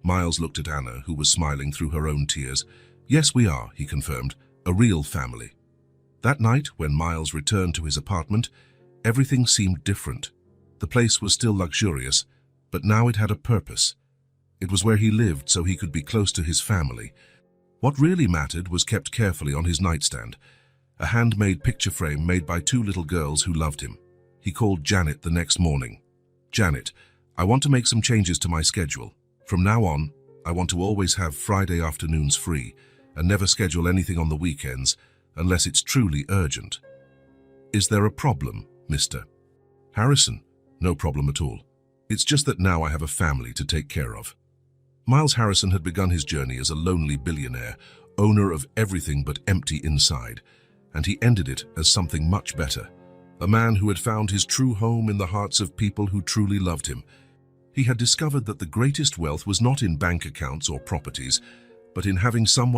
Miles looked at Anna, who was smiling through her own tears. "Yes, we are," he confirmed, "a real family." That night, when Miles returned to his apartment, everything seemed different. The place was still luxurious, but now it had a purpose. It was where he lived so he could be close to his family. What really mattered was kept carefully on his nightstand, a handmade picture frame made by two little girls who loved him. He called Janet the next morning. "Janet, I want to make some changes to my schedule. From now on, I want to always have Friday afternoons free and never schedule anything on the weekends unless it's truly urgent." "Is there a problem, Mr. Harrison?" "No problem at all. It's just that now I have a family to take care of." Miles Harrison had begun his journey as a lonely billionaire, owner of everything but empty inside, and he ended it as something much better. A man who had found his true home in the hearts of people who truly loved him. He had discovered that the greatest wealth was not in bank accounts or properties, but in having someone